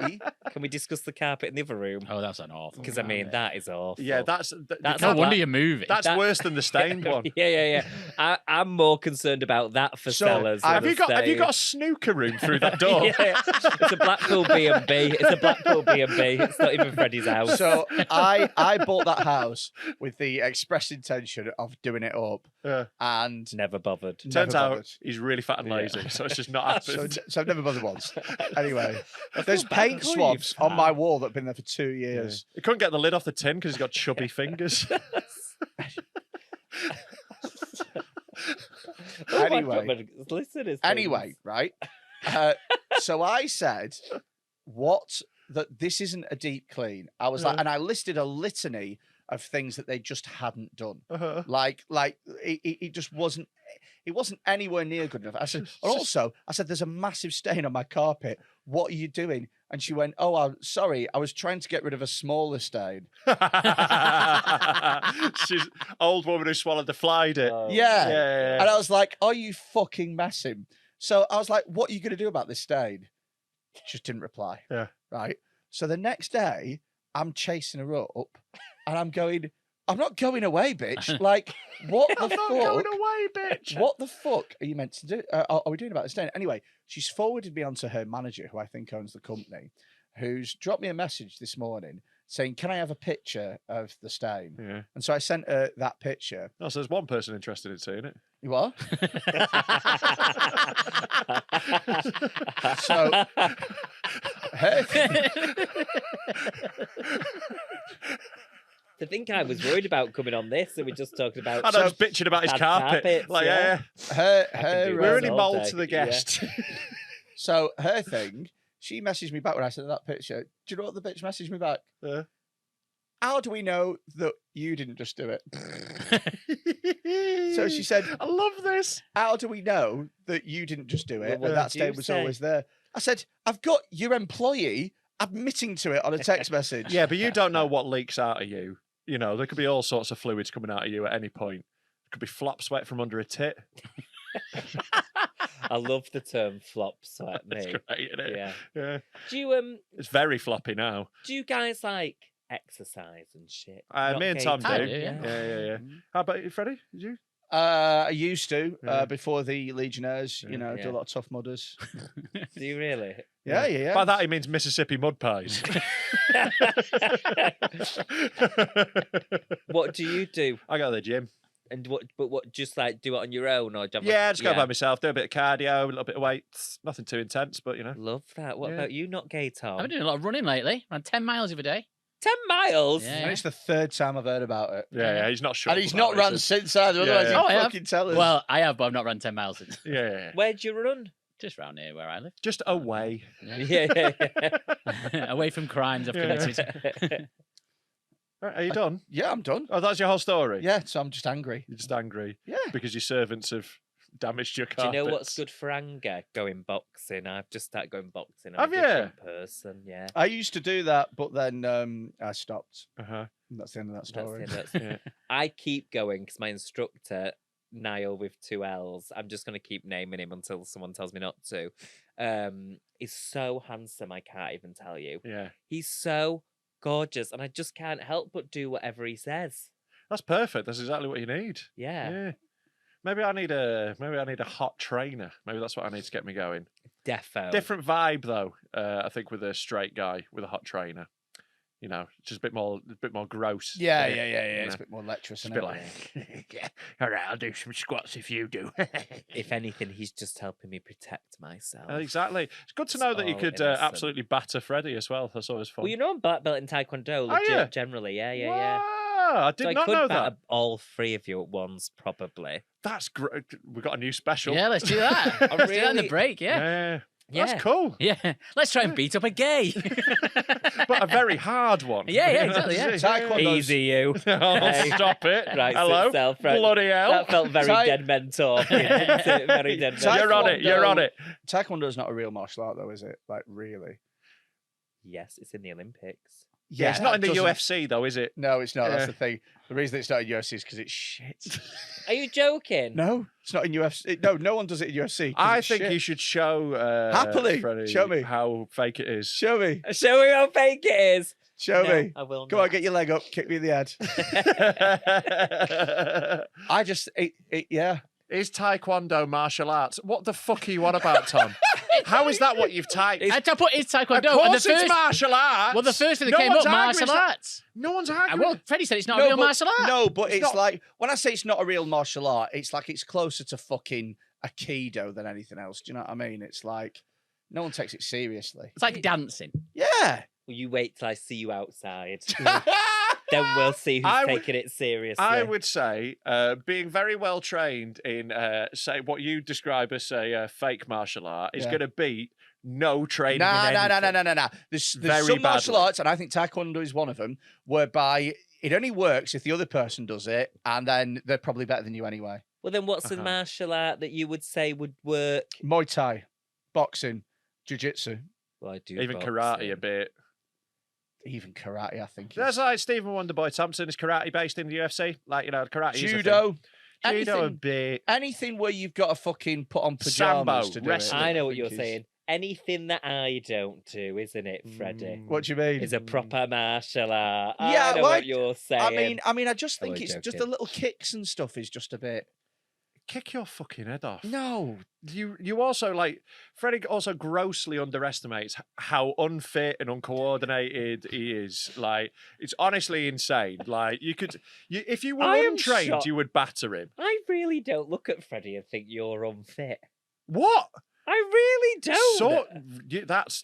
Can we discuss the carpet in the other room? Oh, that's an awful. Because I mean, that is awful. Yeah, that's That's No how wonder that- you're moving. that's that- worse than the stained one. Yeah. I I'm more concerned about that for So, sellers. have than Have you estate. got a snooker room through that door? Yeah, it's a Blackpool B&B. It's a Blackpool B&B. It's not even Freddie's house. So I bought that house with the express intention of doing it up, Yeah. and Never bothered. Turns never out bothered. he's really fat and lazy, so it's just not So, happened. so I've never bothered once. Anyway, there's bad paint for you, swabs on my fat. wall that have been there for 2 years. He couldn't get the lid off the tin because he's got chubby fingers. Oh my Anyway. God, listeners, Anyway, things. right? So I said, that this isn't a deep clean. I was like, and I listed a litany of things that they just hadn't done. Uh-huh. Like it just wasn't. It wasn't anywhere near good enough. I said, and also, I said, there's a massive stain on my carpet. What are you doing? And she went, oh, I'm sorry. I was trying to get rid of a smaller stain. She's old woman who swallowed the fly did. Oh, Yeah. And I was like, are you fucking messing? So I was like, what are you going to do about this stain? Just didn't reply. Yeah. Right. So the next day, I'm chasing her up and I'm going, I'm not going away, bitch. Like, what the I'm fuck? not going away, bitch. What the fuck are you meant to do? Are we doing about this stain? Anyway, she's forwarded me on to her manager, who I think owns the company, who's dropped me a message this morning saying, can I have a picture of the stain? Yeah. And so I sent her that picture. Oh, so there's one person interested in seeing it. You what? So her To think I was worried about coming on this, and we're just talking about. I know, just bitching about his bad carpet. carpets, Like, yeah. her I can do We're that only all mould day, to the yeah. guest. So her thing, she messaged me back when I sent her that picture. Do you know what the bitch messaged me back? Yeah. How do we know that you didn't just do it? So she said, I love this. how do we know that you didn't just do it? Well, what And that did you stain was say? always there. I said, I've got your employee admitting to it on a text message. Yeah, but you don't know what leaks out of you. You know, there could be all sorts of fluids coming out of you at any point. It could be flop sweat from under a tit. I love the term flop sweat, It's mate. great, isn't it? Yeah. Yeah. Do you It's very floppy now. do you guys like exercise and shit? Me Not and Tom gay do. I do, Yeah, yeah. yeah. How about you, Freddie? Did you? I used to Yeah. before the Legionnaires, you know, do Yeah. a lot of tough mudders. Do you really? Yeah. By that he means Mississippi mud pies. What do you do? I go to the gym. And what? Just like do it on your own, or do you have Yeah, a, I just go by myself, do a bit of cardio, a little bit of weights. Nothing too intense, but you know. Love that. What Yeah. about you? Not gay, Tom. I've been doing a lot of running lately. Around 10 miles every day. 10 miles. Yeah. And it's the third time I've heard about it. Yeah, he's not sure. And he's not run since either, otherwise Yeah. Oh, I he'd have. fucking tell us. Well, I have, but I've not run 10 miles since. Yeah. Where'd you run? Just round here where I live. Just away. Yeah. Away from crimes I've Yeah. committed. Right, are you done? yeah, I'm done. Oh, that's your whole story? Yeah, so I'm just angry. You're just angry Yeah. because your servants have damaged your Do you carpets. know what's good for anger? Going boxing. I've just started going boxing. I'm Have a you? different person. Yeah. I used to do that, but then I stopped. Uh-huh. And that's the end of that That's story. it, that's Yeah. I keep going because my instructor, Niall with 2 L's, I'm just going to keep naming him until someone tells me not to. He's so handsome, I can't even tell you. Yeah. He's so gorgeous, and I just can't help but do whatever he says. That's perfect. That's exactly what you need. Yeah, Maybe I need a hot trainer. Maybe that's what I need to get me going. defo. Different vibe though. I think with a straight guy with a hot trainer. You know, just a bit more gross. Yeah. you It's know. a bit more lecherous. Just a Isn't bit it? like, yeah, all right, I'll do some squats if you do. If anything, he's just helping me protect myself. Exactly. It's good to It's know that you all could innocent. absolutely batter Freddie as well. That's always fun. Well, you know I'm black belt in Taekwondo, Are legit, you? generally. Yeah. Wow, I did So I not could know batter that. all 3 of you at once, probably. That's great. We've got a new special. Yeah, let's do that. Let's do that in the really- break, yeah. Yeah. Yeah. That's cool. Yeah. Let's try and beat up a gay. But a very hard one. Yeah, exactly, yeah. Taekwondo- Easy, you. Oh, Hey. stop it. Right, Hello. sit yourself, right. Bloody hell. That felt very Tai- dead men talking. didn't it? Very dead men. You're on it. You're on it. Taekwondo is not a real martial art, though, is it? Like, really? Yes, it's in the Olympics. Yeah, it's not in the that doesn't- UFC though, is it? No, it's not. Yeah. That's the thing. The reason it's not in UFC is because it's shit. Are you joking? No, it's not in UFC. No one does it in UFC. 'cause I it's think shit. you should show Happily. Freddie Show me. how fake it is. Show me. Show me how fake it is. Show No, me. I will Come on, not. get your leg up. Kick me in the head. I just, yeah. Is Taekwondo martial arts? What the fuck are you on about, Tom? How is that what you've typed? I had to put it's Taekwondo. Of and course the first, it's martial arts. well, the first thing that No came one's up, arguing martial it's not- arts. No one's arguing. Well, Freddie said it's not a real martial art. No, but it's not- like, when I say it's not a real martial art, it's like it's closer to fucking Aikido than anything else. Do you know what I mean? It's like, no one takes it seriously. It's like dancing. Yeah. Well, you wait till I see you outside. Then we'll see who's I would- taking it seriously. I would say being very well trained in, say, what you describe as a fake martial art is Yeah. going to beat no training in No. anything. There's Very some martial badly. arts, and I think Taekwondo is one of them, whereby it only works if the other person does it, and then they're probably better than you anyway. Well, then what's the Uh-huh. martial art that you would say would work? Muay Thai, boxing, jiu-jitsu, Well, I do Even boxing. karate a bit. even karate, I think. That's like Stephen Wonderboy Thompson is karate based in the UFC. Like, karate is a thing. Judo. Judo a Anything, bit. anything where you've got to fucking put on pajamas Sambo, to do wrestling. it. I know what think you're is- saying. Anything that I don't do, isn't it, Freddie? What do you mean? Is a proper martial art. Yeah, I know well, what you're saying. I mean, I just I'm think only it's just joking. the little kicks and stuff is just a bit. Kick your fucking head off. No, You also, like, Freddie also grossly underestimates how unfit and uncoordinated he is. Like, it's honestly insane. Like, if you were I am untrained, shocked. you would batter him. I really don't look at Freddie and think you're unfit. What? I really don't. So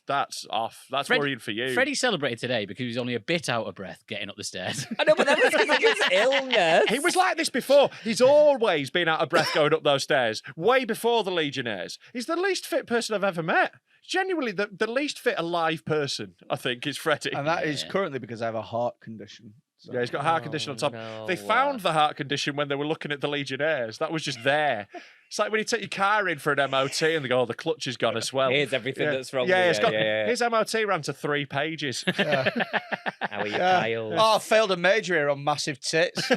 that's off. That's Fred- worrying for you. Freddie celebrated today because he was only a bit out of breath getting up the stairs. I know, but that was because of his illness. He was like this before. He's always been out of breath going up those stairs, way before the Legionnaires. He's the least fit person I've ever met. Genuinely, the least fit alive person, I think, is Freddie. and that is Yeah. currently because I have a heart condition. So. Yeah, he's got a heart condition on top. They found the heart condition when they were looking at the Legionnaires. That was just there. It's like when you take your car in for an MOT and they go, oh, the clutch has gone as well. Here's everything Yeah. that's wrong Yeah, with it's got, yeah. his MOT ran to 3 pages. Yeah. How are you, Yeah. Kyle? Oh, I failed a major here on massive tits. Do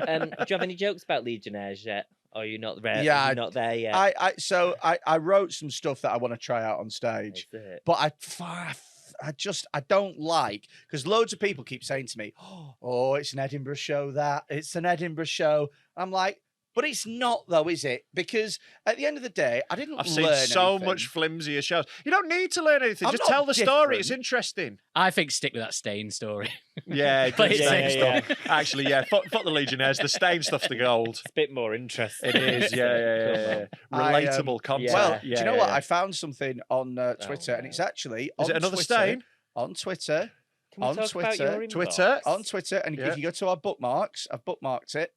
you have any jokes about Legionnaires yet? Or are you not there? Yeah, Are you not there yet? I wrote some stuff that I want to try out on stage, Is it? but I don't like, because loads of people keep saying to me, "Oh, it's an Edinburgh show. It's an Edinburgh show." I'm like, but it's not though, is it? Because at the end of the day, I didn't I've learn seen so anything. much flimsier shows. You don't need to learn anything. I'm Just not tell the story. It's different. interesting. I think stick with that stain story. Yeah, Play it Stain safe. stuff. Actually, yeah, fuck the Legionnaires. The Stain stuff's the gold. It's a bit more interesting. It is, isn't yeah, it? yeah, Come yeah. on. Relatable content. yeah. Well, yeah, do you know yeah, what? yeah. I found something on Twitter, and it's actually Is on it another Twitter, stain? on Twitter, Can we on talk about Twitter, your inbox? Twitter? on Twitter, and Yeah. if you go to our bookmarks, I've bookmarked it.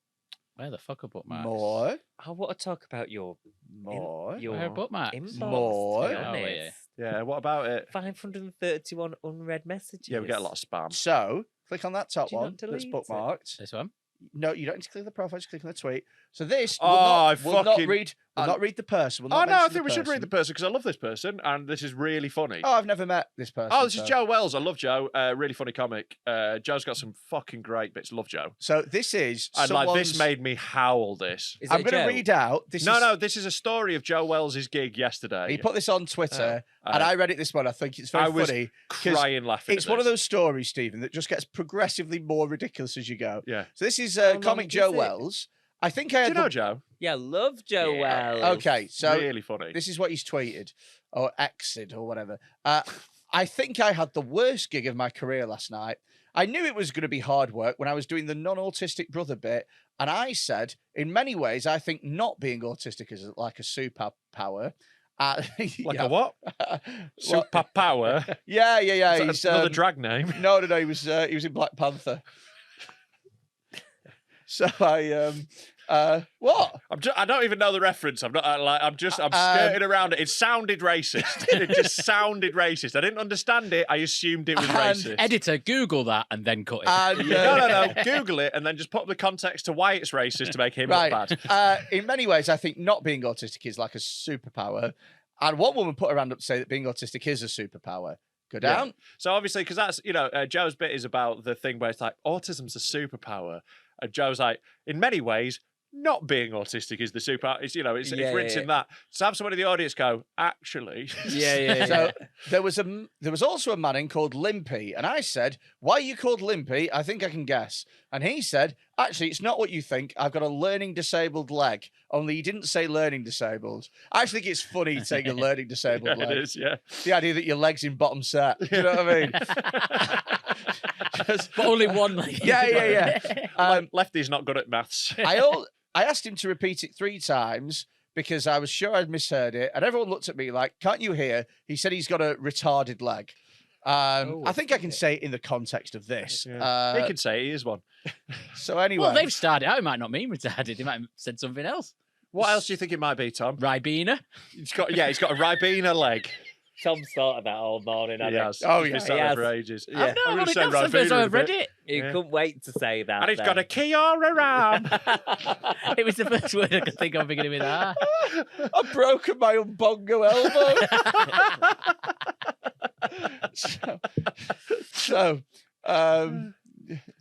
Where the fuck are bookmarks? More, I want to talk about your more. your Where are bookmarks? inbox. More. To be Oh, yeah. honest. Yeah, what about it? 531 unread messages. Yeah, we get a lot of spam. So click on that top Do you not one that's delete it? bookmarked. This one? No, you don't need to click the profile. Just click on the tweet. So this Oh, will I not, will not fucking- read. Will I- not read the person. Will Oh, not no, I mention think we should read the person. person because I love this person and this is really funny. Oh, I've never met this person. Oh, this is so- Joe Wells. I love Joe. Really funny comic. Joe's got some fucking great bits. Love Joe. So this is. And like this someone's- made me howl. This. Is I'm it going Joe? to read out. This No, is, no. This is a story of Joe Wells' gig yesterday. He put this on Twitter, and I read it this morning. I think it's very I was funny. 'cause crying laughing. It's at one of this. those stories, Stephen, that just gets progressively more ridiculous as you go. Yeah. So this is long comic is Joe it? Wells. I think I Do had you know the- Joe? Yeah, love Joe Yeah. Wells. Okay, so really funny. this is what he's tweeted or X'd or whatever. I think I had the worst gig of my career last night. I knew it was going to be hard work when I was doing the non-autistic brother bit, and I said, in many ways, I think not being autistic is like a superpower. Like a what? Well, Superpower. yeah. Is He's that another drag name. no. He was in Black Panther. So what? I don't even know the reference. I'm skirting around it. It sounded racist. It just sounded racist. I didn't understand it. I assumed it was And racist. Editor, Google that and then cut it. And, No. Google it and then just put the context to why it's racist to make him Right. look bad. In many ways, I think not being autistic is like a superpower. And one woman put her hand up to say that being autistic is a superpower. Go Yeah. down. So obviously, because that's, Joe's bit is about the thing where it's like, autism's a superpower. And Joe's like, in many ways, not being autistic is the super. It's it's Yeah, rinsing that. To have someone in the audience go, actually, So there was also a man in called Limpy, and I said, "Why are you called Limpy? I think I can guess." And he said, "Actually, it's not what you think. I've got a learning disabled leg. Only he didn't say learning disabled. I actually think it's funny saying a learning disabled leg. it is. Yeah, The idea that your leg's in bottom set. Do you know what I mean? But only one leg. Yeah. Lefty's not good at maths. I asked him to repeat it 3 times because I was sure I'd misheard it, and everyone looked at me like, "Can't you hear?" He said he's got a retarded leg. I think I can say it in the context of this. Yeah. He could say he is one. So anyway, Well, they've started out. It might not mean retarded. They might have said something else. What else do you think it might be, Tom? Ribena. He's got a Ribena leg. Tom's thought of that all morning. He has. Oh, He's yeah. been sat there for ages. I've I'm not gonna say that's the first Ribena time in a I've read bit. it. You couldn't wait to say that. And he's got a Kiara arm. It was the first word I could think of beginning with R. I've broken my bongo elbow. so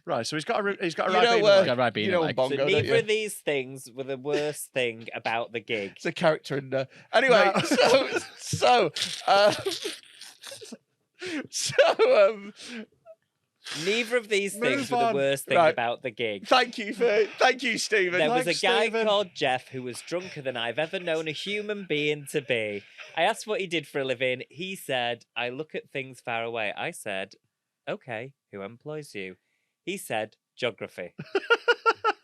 Right, so he's got a You know, Ribena leg. Got Ribena you know leg. bongo, So don't neither you? of these things were the worst thing about the gig. It's a character in there. Anyway, No. Neither of these things Move were the on. worst thing Right. about the gig. thank you, Stephen. There was a Thanks, guy Stephen. called Jeff who was drunker than I've ever known a human being to be. I asked what he did for a living. He said, "I look at things far away." I said, "Okay, who employs you?" He said, "Geography."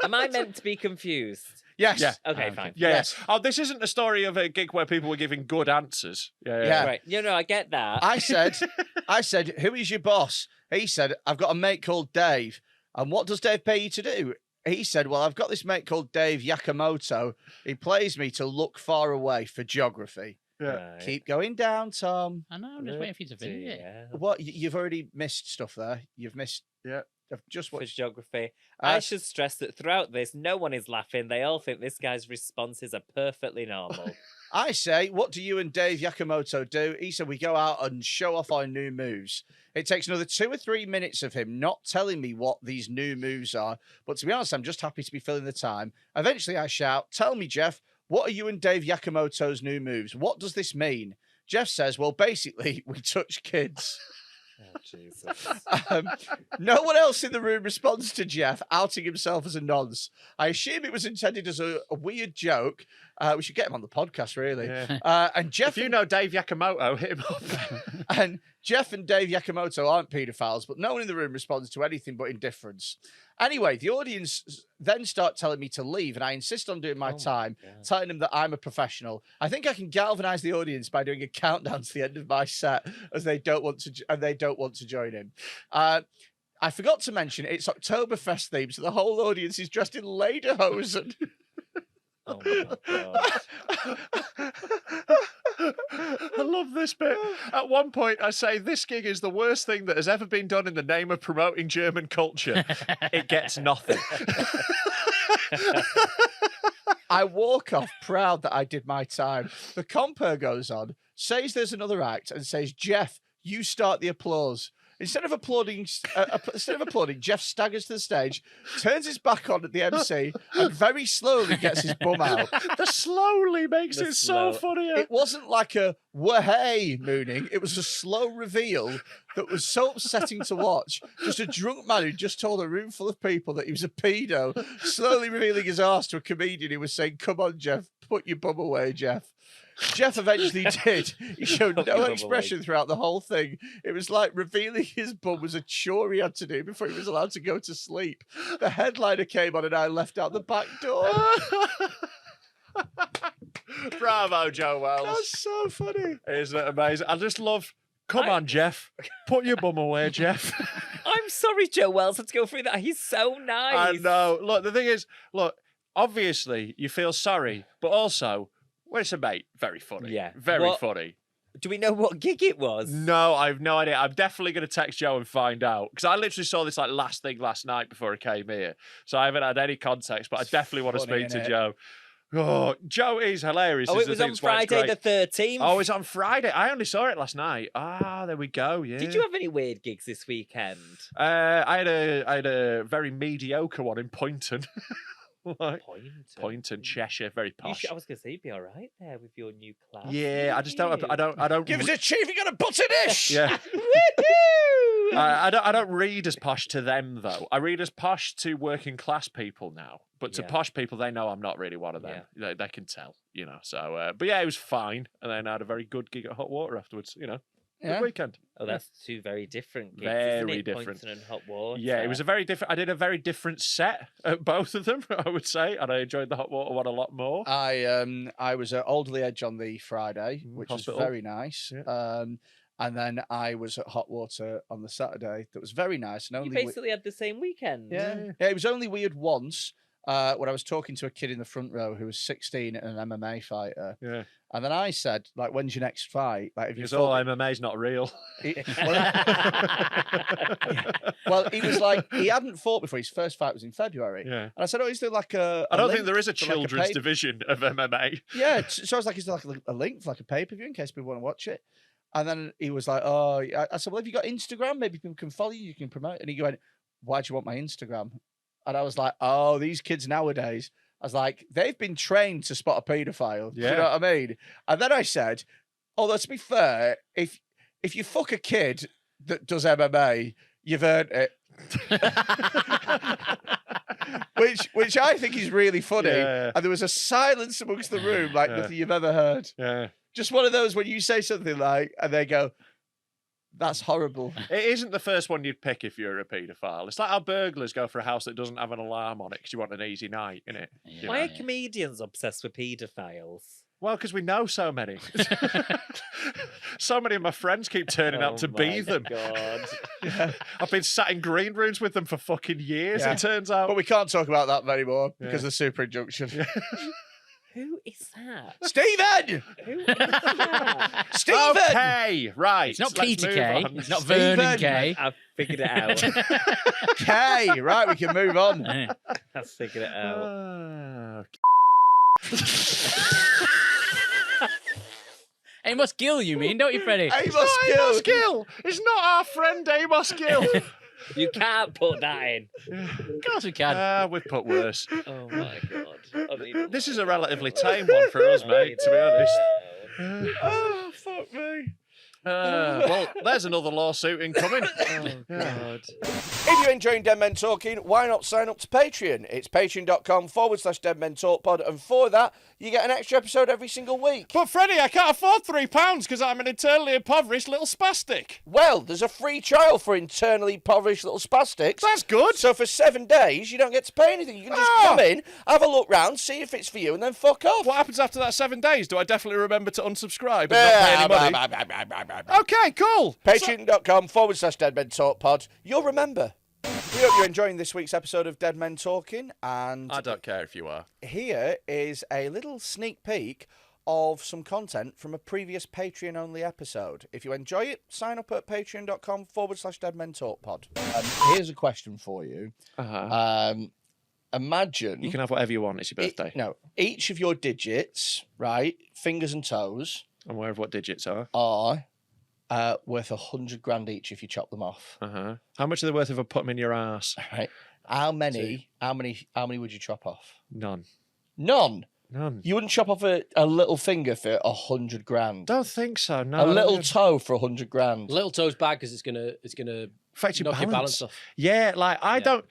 Am I meant to be confused? Yes. Yeah. Okay, Okay. fine. Yes. Oh, this isn't a story of a gig where people were giving good answers. Yeah. Right. No, I get that. I said, "Who is your boss?" He said, "I've got a mate called Dave." And what does Dave pay you to do? He said, "Well, I've got this mate called Dave Yakamoto. He plays me to look far away for geography." Yeah. Right. Keep going down, Tom. I know. I'm just waiting for you to finish it. Yeah. What? You've already missed stuff there. You've missed. Yeah. I've just For watched. geography. Uh, I should stress that throughout this, no one is laughing. They all think this guy's responses are perfectly normal. I say, what do you and Dave Yakamoto do? He said, we go out and show off our new moves. It takes another 2 or 3 minutes of him not telling me what these new moves are. But to be honest, I'm just happy to be filling the time. Eventually I shout, "Tell me, Jeff, what are you and Dave Yakamoto's new moves? What does this mean?" Jeff says, "Well, basically, we touch kids." Oh, Jesus. No one else in the room responds to Jeff, outing himself as a nonce. I assume it was intended as a weird joke. We should get him on the podcast, really. Yeah. And Jeff, If you know Dave Yakamoto, hit him up. and Jeff and Dave Yakamoto aren't paedophiles, but no one in the room responds to anything but indifference. Anyway, the audience then start telling me to leave, and I insist on doing my time, telling them that I'm a professional. I think I can galvanize the audience by doing a countdown to the end of my set, as they don't want to join in. I forgot to mention it's Oktoberfest themed, so the whole audience is dressed in lederhosen. Oh, my God. I love this bit. At one point, I say, "This gig is the worst thing that has ever been done in the name of promoting German culture." It gets nothing. I walk off proud that I did my time. The compere goes on, says there's another act, and says, "Jeff, you start the applause." Instead of applauding, Jeff staggers to the stage, turns his back on at the MC, and very slowly gets his bum out. The slowly makes The it so slow. funnier. It wasn't like a "wah-hey" mooning. It was a slow reveal that was so upsetting to watch. Just a drunk man who just told a room full of people that he was a pedo, slowly revealing his arse to a comedian who was saying, "Come on, Jeff, put your bum away, Jeff." Jeff eventually did. He showed Put no your bum expression throughout the whole thing. It was like revealing his bum was a chore he had to do before he was allowed to go to sleep. The headliner came on and I left out the back door. Bravo, Joe Wells. That's so funny. Isn't it amazing? I just love. Come on, Jeff. Put your bum away, Jeff. I'm sorry, Joe Wells, had to go through that. He's so nice. I know. Look, the thing is, obviously you feel sorry, but also, when it's a mate, very funny. Yeah. Very What- funny. Do we know what gig it was? No, I have no idea. I'm definitely going to text Joe and find out because I literally saw this last night before I came here, so I haven't had any context. But I definitely want to funny, speak to innit? Joe. Oh, Joe is hilarious. Oh, is it the was thing, on it's why it's Friday great. the 13th. Oh, it's on Friday. I only saw it last night. Ah, there we go. Yeah. Did you have any weird gigs this weekend? I had a very mediocre one in Poynton. Like, Poynton. Poynton, Cheshire, very posh. I was going to say you'd be all right there with your new class. Yeah, I just don't. I don't. Give us a cheer if you got a butter dish. Yeah. Woohoo! I don't read as posh to them though. I read as posh to working class people now, but to Yeah. posh people, they know I'm not really one of them. They can tell, you know. So, but yeah, it was fine, and then I had a very good gig at Hot Water afterwards. You know, Yeah. good weekend. Oh, that's two very different gigs, Very isn't it? different. Poynton and Hot Water. Yeah, it was a very different. I did a very different set at both of them, I would say, and I enjoyed the Hot Water one a lot more. I was at Alderley Edge on the Friday, which Hospital. was very nice. Yeah. And then I was at Hot Water on the Saturday. That was very nice. And You only basically had the same weekend. yeah, it was only weird once when I was talking to a kid in the front row who was 16 and an MMA fighter. Yeah, And then I said, like, when's your next fight? Like, if you because all MMA's not real. well, he was like, he hadn't fought before. His first fight was in February. Yeah. And I said, oh, is there like a I don't think link there is a for, like, children's pay- division of MMA. Yeah. So I was like, is there like a link for like a pay-per-view in case people want to watch it? And then he was like, oh, I said, well, have you got Instagram? Maybe people can follow you, you can promote. And he went, why do you want my Instagram? And I was like, oh, these kids nowadays. I was like, they've been trained to spot a paedophile. Do you Yeah. know what I mean? And then I said, although to be fair, if you fuck a kid that does MMA, you've earned it. which I think is really funny. Yeah. And there was a silence amongst the room like Yeah. nothing you've ever heard. Yeah. Just one of those when you say something like, and they go, that's horrible. It isn't the first one you'd pick if you're a paedophile. It's like how burglars go for a house that doesn't have an alarm on it because you want an easy night, innit? Yeah. Why are comedians obsessed with paedophiles? Well, because we know so many. So many of my friends keep turning up to be them. God. Yeah. I've been sat in green rooms with them for fucking years, Yeah. it turns out. But we can't talk about that anymore Yeah. because of the super injunction. Who is that? Stephen! Who is that? Stephen! Okay, right. It's not let's Peter move Kay. on. It's not Stephen. Vernon Kay. I've figured it out. Kay, right, we can move on. Yeah. I've figured it out. Amos Gill, you mean, don't you, Freddie? Amos Amos Gill. Gill. It's not our friend Amos Gill. You can't put that in. Of course we can. We've put worse. Oh my God. I need This is a relatively tame one for us, mate, to be honest. Oh, fuck me. Well, there's another lawsuit incoming. Oh God. If you're enjoying Dead Men Talking, why not sign up to Patreon? It's patreon.com/Dead Men Talk Pod, and for that, you get an extra episode every single week. But Freddie, I can't afford £3 because I'm an internally impoverished little spastic. Well, there's a free trial for internally impoverished little spastics. That's good. So for 7 days, you don't get to pay anything. You can just come in, have a look round, see if it's for you, and then fuck off. What happens after that 7 days? Do I definitely remember to unsubscribe and not pay any money? Okay, cool. Patreon.com/Dead Men Talk Pod. You'll remember. We hope you're enjoying this week's episode of Dead Men Talking, and I don't care if you are. here is a little sneak peek of some content from a previous Patreon-only episode. If you enjoy it, sign up at patreon.com/Dead Men Talk Pod. Here's a question for you. Imagine You can have whatever you want. It's your birthday. No, each of your digits, right, fingers and toes, I'm aware of what digits are. are worth 100 grand each if you chop them off. How much are they worth if I put them in your ass? Right? How many would you chop off? None. None. None. You wouldn't chop off a little finger for 100 grand. Don't think so. No. A little toe for 100 grand. Little toe's bad because it's gonna affect your knock your balance. balance off. Yeah, like I don't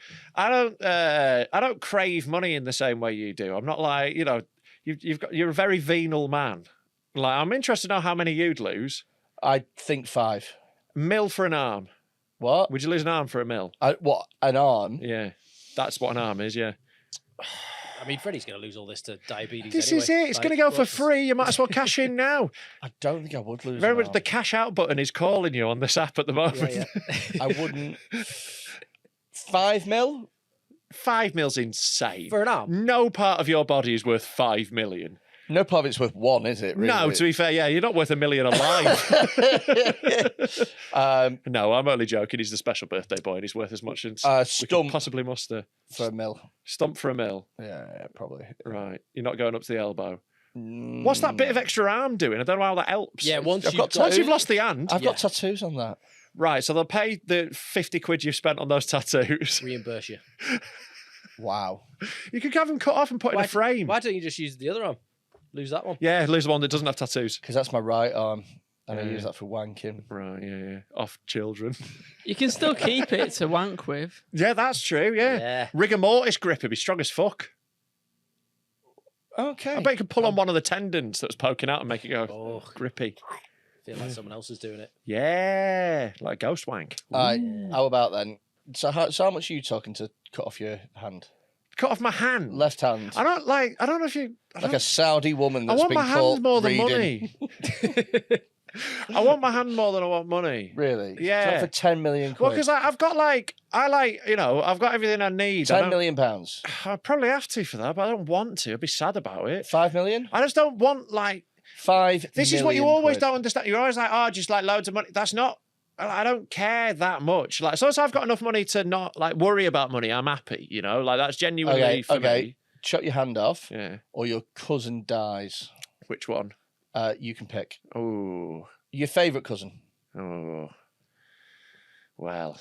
crave money in the same way you do. I'm not like, you know, you're a very venal man. Like I'm interested to know how many you'd lose. I think 5. Mil for an arm. What? Would you lose an arm for a mil? What? An arm? Yeah, that's what an arm is. Yeah. I mean, Freddie's gonna lose all this to diabetes. This anyway. is it. It's going to go for free. You might as well cash in now. I don't think I would lose. Remember, an arm. the cash out button is calling you on this app at the moment. Yeah. I wouldn't. 5 mil? 5 mil's insane. For an arm? No part of your body is worth 5 million. No part of it's worth 1, is it? Really? No, to be fair, yeah, you're not worth $1 million alive. No, I'm only joking. He's the special birthday boy, and he's worth as much as we could Stump possibly muster. for a mil. Stump for a mil. Yeah, probably. Right. You're not going up to the elbow. What's that bit of extra arm doing? I don't know how that helps. Yeah, once I've you've got Once you've lost the hand. I've got tattoos on that. Right, so they'll pay the 50 quid you've spent on those tattoos. reimburse you. Wow. You could have them cut off and put in a frame. Why don't you just use the other arm? Lose that one. Yeah, lose the one that doesn't have tattoos. Because that's my right arm. And I Yeah. use that for wanking. Right, yeah. Off children. You can still keep it to wank with. Yeah, that's true, yeah. Yeah. Rigor mortis grip would be strong as fuck. Okay. I bet you could pull on one of the tendons that was poking out and make it go Oh, grippy. feel like someone else is doing it. Yeah, like ghost wank. All right. How about then? So how much are you talking to cut off your hand? Cut off my hand. Left hand. I don't know if you... Like a Saudi woman I that's want been my hand caught more than reading. money. I want my hand more than I want money. Really? Yeah. So for 10 million quid. Well, because I've got I've got everything I need. 10 million pounds. I probably have to for that, but I don't want to. I'd be sad about it. 5 million? I just don't want like 5 this is what you million always quid. don't understand. You're always like, oh, just like loads of money. That's not. I don't care that much. Like, as long as I've got enough money to not like worry about money, I'm happy. You know, like that's genuinely for me. Chop your hand off, Yeah. or your cousin dies. Which one? You can pick. Oh. Your favourite cousin. Oh. Well.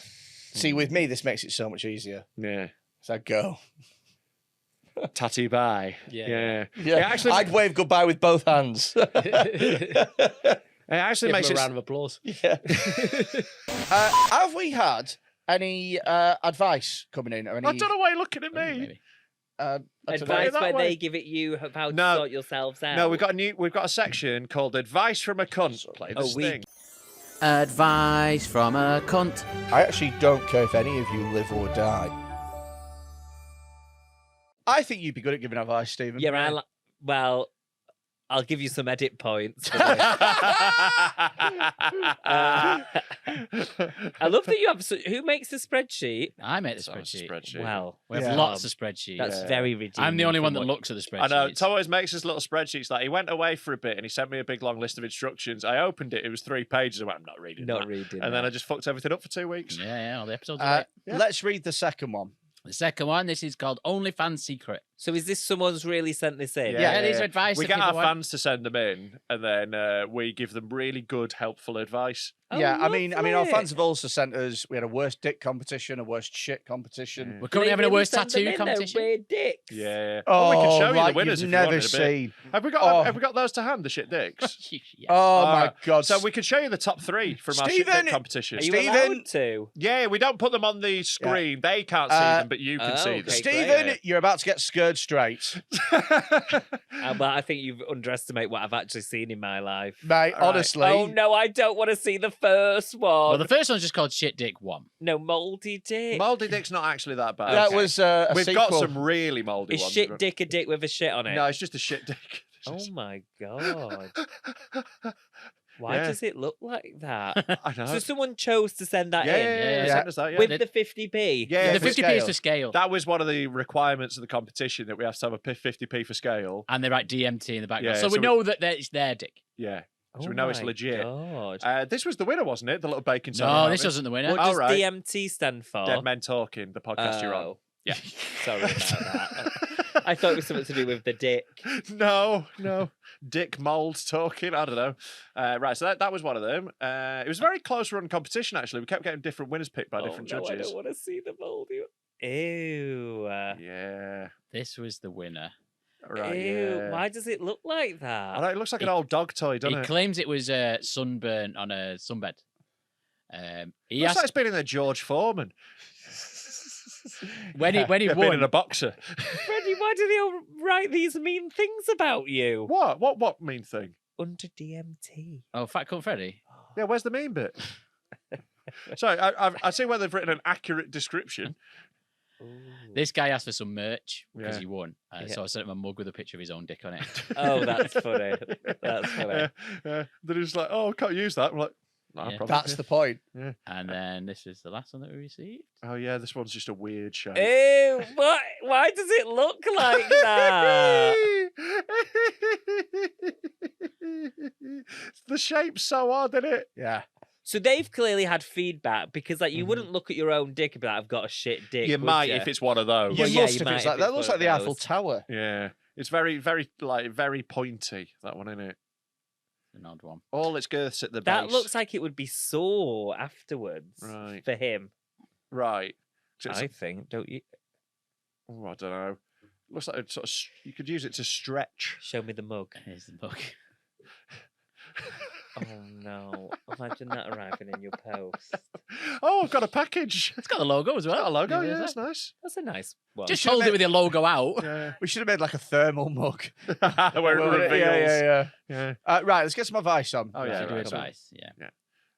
See, with me, this makes it so much easier. Yeah. So I'd go. Tatty bye. Yeah. Yeah. It actually, I'd wave goodbye with both hands. it actually Give makes him a it. round of applause. Yeah. Have we had any advice coming in? Or any, I don't know why you're looking at me. Maybe. I don't know. Advice that where way. they give it you of how to No. sort yourselves out. No, we've got a section called "Advice from a Cunt." Play this we- thing. Advice from a cunt. I actually don't care if any of you live or die. I think you'd be good at giving advice, Stephen. Yeah, well, I'll give you some edit points. For this. I love that you have. Who makes the spreadsheet? I made the So it's a spreadsheet. spreadsheet. Wow, We have Yeah. lots of spreadsheets. that's Yeah. very redeeming. I'm the only one from that what- looks at the spreadsheets. I know. Tom always makes his little spreadsheets. Like he went away for a bit and he sent me a big long list of instructions. I opened it. It was 3 pages. I went, I'm not reading Not that. reading. And then I that. just fucked everything up for 2 weeks. Yeah, all the episodes are great. Let's read the second one. The second one, this is called OnlyFans Secret. So is this someone's really sent this in? Yeah, these are advice We that get our people want. fans to send them in, and then we give them really good, helpful advice. Oh, yeah, I mean, our lovely. fans have also sent us. We had a worst dick competition, a worst shit competition. Yeah. We're currently They having a really worst send them tattoo in, they're competition. weird dicks. Yeah. Oh, we can show you like the winners you've if never you wanted a bit. seen. Have we got Oh. have we got those to hand? The shit dicks. Yeah. Oh my Alright, god! So we can show you the top 3 from our shit Stephen, dick competition. Are you Stephen- allowed to? Yeah, we don't put them on the screen. They can't see them, but you can see them. okay, Stephen, great. you're about to get scared straight, But I think you've underestimated what I've actually seen in my life. mate. All right. Honestly, Oh no, I don't want to see the first one. Well, the first one's just called Shit Dick 1. No, mouldy dick. Mouldy dick's not actually that bad. that was a We've sequel. got some really mouldy Is ones. shit dick a dick with a shit on it? No, it's just a shit dick. Oh my god. Why Yeah. does it look like that? I know. So someone chose to send that yeah, in yeah, Yeah. send us that, yeah. with the 50p. Yeah, the for 50p is scale. for scale. That was one of the requirements of the competition that we have to have a 50p for scale. And they write DMT in the background. Yeah, so we so we- know that it's their dick. Yeah. Oh So we know it's my legit. God. This was the winner, wasn't it? The little bacon No, sandwich. this wasn't the winner. What does Alright. DMT stand for? Dead Men Talking, the podcast you're on. Oh. Yeah. Sorry about that. I thought it was something to do with the dick. No. Dick Mould talking. I don't know. Right, so that was one of them. It was a very close run competition, actually. We kept getting different winners picked by different no, I judges. don't want to see the mouldy. Ew. Yeah. This was the winner. Right. Ew. Yeah. Why does it look like I that? know, it looks like an old dog toy, doesn't He it? claims it was sunburnt on a sunbed. He Looks asked like it's been in there George Foreman. when he Yeah, been won. in a boxer. Freddie, why do they all write these mean things about you? What mean thing? Under DMT. Oh, Fat Cunt Freddy. Yeah, where's the mean bit? Sorry, I see where they've written an accurate description. This guy asked for some merch because Yeah. he won. Yeah. So I sent him a mug with a picture of his own dick on it. Oh, that's funny. That's funny. Yeah. They're just like, oh, can't use that. I'm like, no Yeah. problem. That's the point. And then this is the last one that we received. Oh yeah, this one's just a weird shape. Ew, what? Why does it look like that? The shape's so odd, isn't it? Yeah. So they've clearly had feedback because, like, you wouldn't look at your own dick and be like, "I've got a shit dick." You would might ya? if it's one of those. You Well, yeah, must you if might it's if like that. it's Looks one like the of Eiffel those. Tower. Yeah, it's very, very pointy. That one, isn't it? An odd one. All its girths at the That base. looks like it would be sore afterwards Right. for him. Right. So I think, don't you? Oh, I don't know. Looks like it's sort of, you could use it to stretch. Show me the mug. Here's the book. Oh no! Imagine that arriving in your post. Oh, I've got a package. It's got the logo as well. Got a logo, yeah, is that's it? nice. That's a nice one. Just hold it with your logo out. Yeah. We should have made like a thermal mug. Where it reveals. Yeah. Yeah. Right, let's get some advice on. Oh, yeah, Should do right, advice. Yeah. Yeah.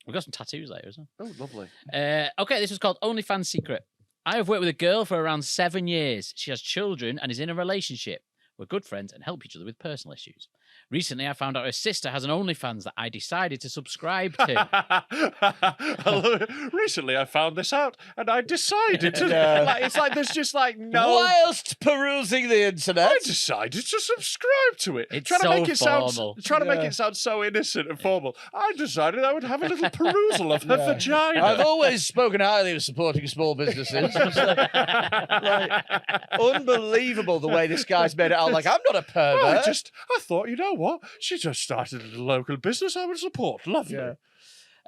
We've got some tattoos later as well. Oh, lovely. Okay, this was called OnlyFans Secret. I have worked with a girl for around 7 years. She has children and is in a relationship. We're good friends and help each other with personal issues. Recently, I found out her sister has an OnlyFans that I decided to subscribe to. Recently, I found this out, and I decided to. Yeah. Like, it's like there's just like no. Whilst perusing the internet. I decided to subscribe to it. It's trying to so make it sound, formal. trying to make Yeah. it sound so innocent and formal. I decided I would have a little perusal of her Yeah. vagina. I've always spoken highly of supporting small businesses. It's like, unbelievable the way this guy's made it out. Like, I'm not a pervert. I thought, you know what? She just started a local business I would support. Lovely. Yeah.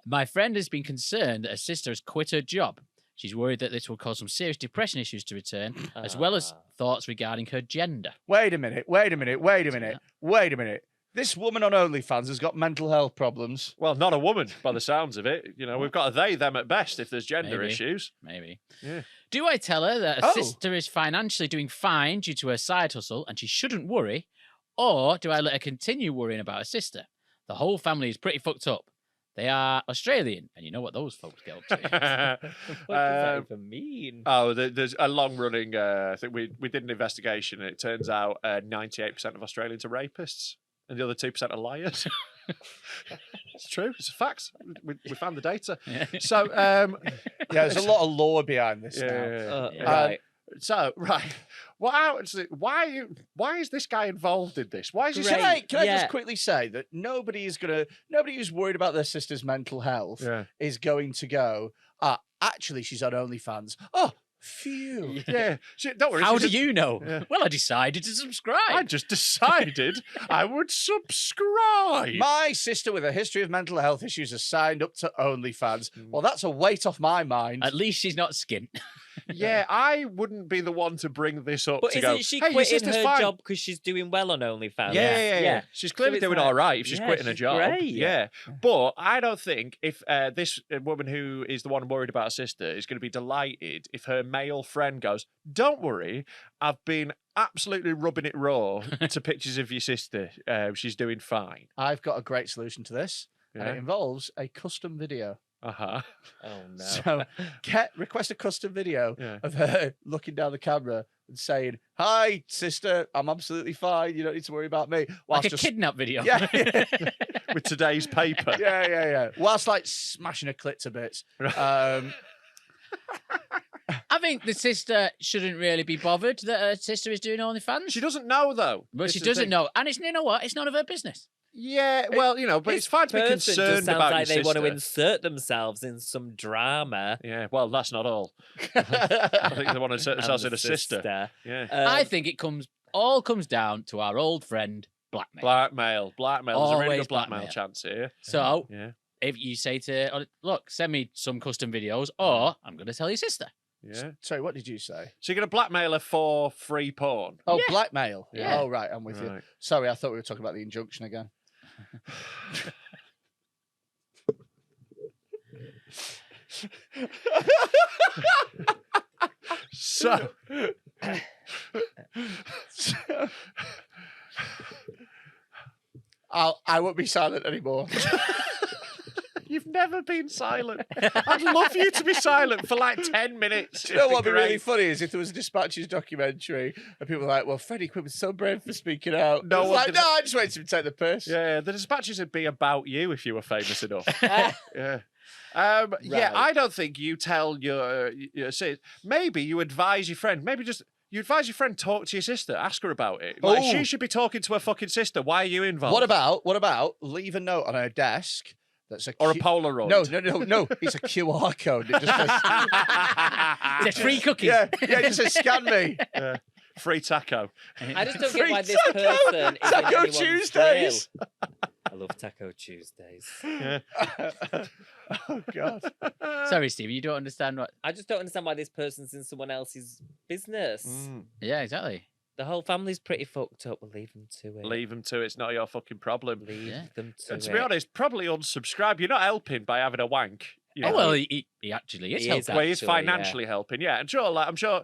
My friend has been concerned that her sister has quit her job. She's worried that this will cause some serious depression issues to return, as well as thoughts regarding her gender. Wait a minute. This woman on OnlyFans has got mental health problems. Well, not a woman, by the sounds of it. You know, we've got a they, them at best if there's gender Maybe. issues. Maybe. Yeah. Do I tell her that her Oh. sister is financially doing fine due to her side hustle and she shouldn't worry? Or do I let her continue worrying about her sister? The whole family is pretty fucked up. They are Australian, and you know what those folks get up to. What does that even mean? Oh, there's a long-running. I think we did an investigation, and it turns out 98% of Australians are rapists, and the other 2% are liars. It's true. It's a fact. We found the data. Yeah. So, Yeah, there's a lot of lore behind this now. Right. So, right. Why is this guy involved in this? Why is he Can I Yeah. just quickly say that nobody who's worried about their sister's mental health Yeah. is going to go, actually, she's on OnlyFans. Oh, phew. Yeah. Don't worry. How she's do just- you know? Yeah. Well, I decided to subscribe. I just decided I would subscribe. My sister with a history of mental health issues has signed up to OnlyFans. Well, that's a weight off my mind. At least she's not skint. Yeah, I wouldn't be the one to bring this up But to isn't go, she hey, your quitting sister's her fine. job because she's doing well on OnlyFans? Yeah. She's clearly it's doing like, all right if she's yeah, quitting a she's job. great. Yeah. But I don't think if this woman who is the one worried about her sister is going to be delighted if her male friend goes, don't worry, I've been absolutely rubbing it raw to pictures of your sister. She's doing fine. I've got a great solution to this, and it Yeah. involves a custom video. Uh-huh. Oh no. So request a custom video Yeah. of her looking down the camera and saying, "Hi, sister, I'm absolutely fine. You don't need to worry about me." Like Whilst a kidnap video. yeah, With today's paper. yeah. Whilst like smashing her clit to bits. I think the sister shouldn't really be bothered that her sister is doing OnlyFans. She doesn't know, though. But This she is the doesn't thing. know. And it's, you know what? It's none of her business. Yeah, well, you know, but it's fine to be Person just concerned sounds about like your they want to sister. insert themselves in some drama. Yeah, well, that's not all. I think they want to insert themselves And in a the sister. Yeah. I think it all comes down to our old friend, blackmail. Blackmail. There's a really Always good blackmail blackmail. chance here. So Yeah. if you say to her, look, send me some custom videos, or I'm going to tell your sister. Yeah. Sorry, what did you say? So you're going to blackmail her for free porn? Oh, Yeah. blackmail. Yeah. Oh, right, I'm with you. Right. Sorry, I thought we were talking about the injunction again. So, I won't be silent anymore. you've never been silent. I'd love you to be silent for like 10 minutes. Do you know It'd be what'd be really great. funny is if there was a Dispatches documentary and people were like, well, Freddy Quinne was so brave for speaking out. No No, one like, did- no, I just waited to take the piss. Yeah, the dispatches would be about you if you were famous enough. Yeah. Yeah, Right. I don't think you tell your sis. Maybe you advise your friend. Maybe just you advise your friend, talk to your sister, ask her about it. Like, Oh. she should be talking to her fucking sister. Why are you involved? What about leave a note on her desk that's a Or a Q- Polaroid? No. It's a QR code. It just says, It's free cookies. yeah, it just says scan me. Yeah. Free taco. I just don't get why this Free person is in Taco anyone's Tuesdays. trail. I love Taco Tuesdays. Yeah. Oh God. Sorry, Steve, you don't understand what. I just don't understand why this person's in someone else's business. Mm. Yeah, exactly. The whole family's pretty fucked up. We'll leave them to it. Leave them to it. It's not your fucking problem. Leave Yeah. them to To it. be honest, probably unsubscribe. You're not helping by having a wank. You Oh know? well, he actually is He helping. is Well, he's actually, yeah. financially helping, yeah. And sure, like I'm sure.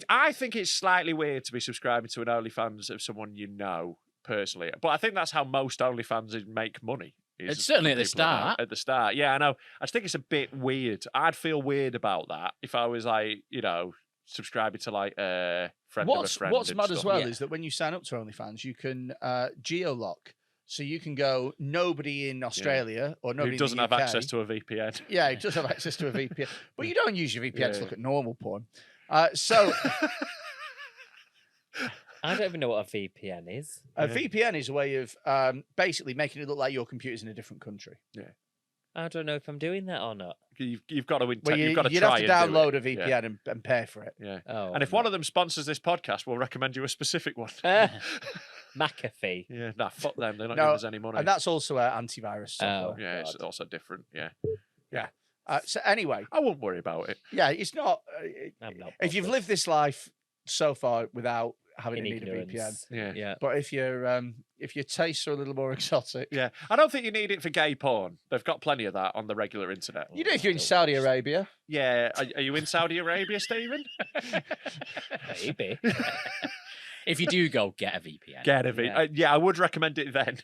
I think it's slightly weird to be subscribing to an OnlyFans of someone you know personally, but I think that's how most OnlyFans make money. It's certainly at the people I know. start. At the start, yeah, I know. I just think it's a bit weird. I'd feel weird about that if I was like, subscribing to like a friend of a friend. What's and mad as stuff. well Yeah. is that when you sign up to OnlyFans, you can geo-lock. So you can go nobody in Australia or nobody Who doesn't in the have UK. access to a VPN? Yeah, it does have access to a VPN, but you don't use your VPN Yeah. to look at normal porn. So I don't even know what a VPN is. a Yeah. VPN is a way of basically making it look like your computer's in a different country. I don't know if I'm doing that or not. You've got to. Well, you've got to you'd try have to and do download it. a VPN and pay for it. Yeah. Oh, And if one of them sponsors this podcast, we'll recommend you a specific one. McAfee. Yeah, nah, fuck them. They're not No, giving us any money. And that's also antivirus software. Oh. yeah, it's God. also different. Yeah, So anyway, I wouldn't worry about it. yeah, it's not. I'm not If you've bothered. lived this life so far without having In to need a VPN, ignorance. Yeah. Yeah. but if your tastes are a little more exotic, Yeah, I don't think you need it for gay porn. They've got plenty of that on the regular internet. you know, if you're in Saudi Arabia, Yeah, are you in Saudi Arabia, Stephen? Maybe. If you do go, get a VPN. Get a Yeah. yeah, I would recommend it then.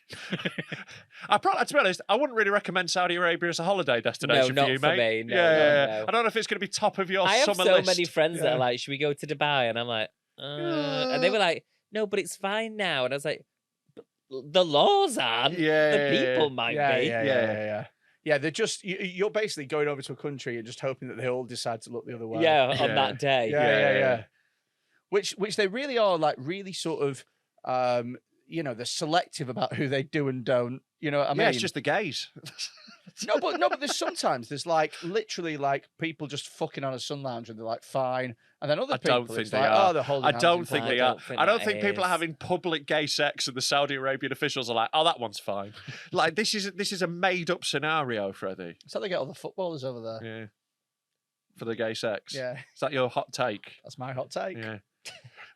To be honest, I wouldn't really recommend Saudi Arabia as a holiday destination not for you, for mate. me. No, yeah, no. I don't know if it's going to be top of your I have summer so list. many friends that Yeah. are like, should we go to Dubai? And I'm like, and they were like, no, but it's fine now. And I was like, the laws aren't. Yeah, The yeah, yeah. people might yeah, be. yeah. Yeah, they're just you're basically going over to a country and just hoping that they all decide to look the other way. Yeah, on Yeah. that day. yeah. Which they really are, like, really sort of they're selective about who they do and don't. You know what I mean? Yeah, it's just the gays. no, but there's like literally like people just fucking on a sun lounge and they're like fine, and then other I people don't think it's they like, are. oh, they're holding I hands don't in think public. they are. don't think I don't that think people are is. having public gay sex, and the Saudi Arabian officials are like, "Oh, that one's fine." Like this is a made up scenario, Freddie. So they get all the footballers over there. Yeah, for the gay sex. Yeah, Is that your hot take? that's my hot take. Yeah.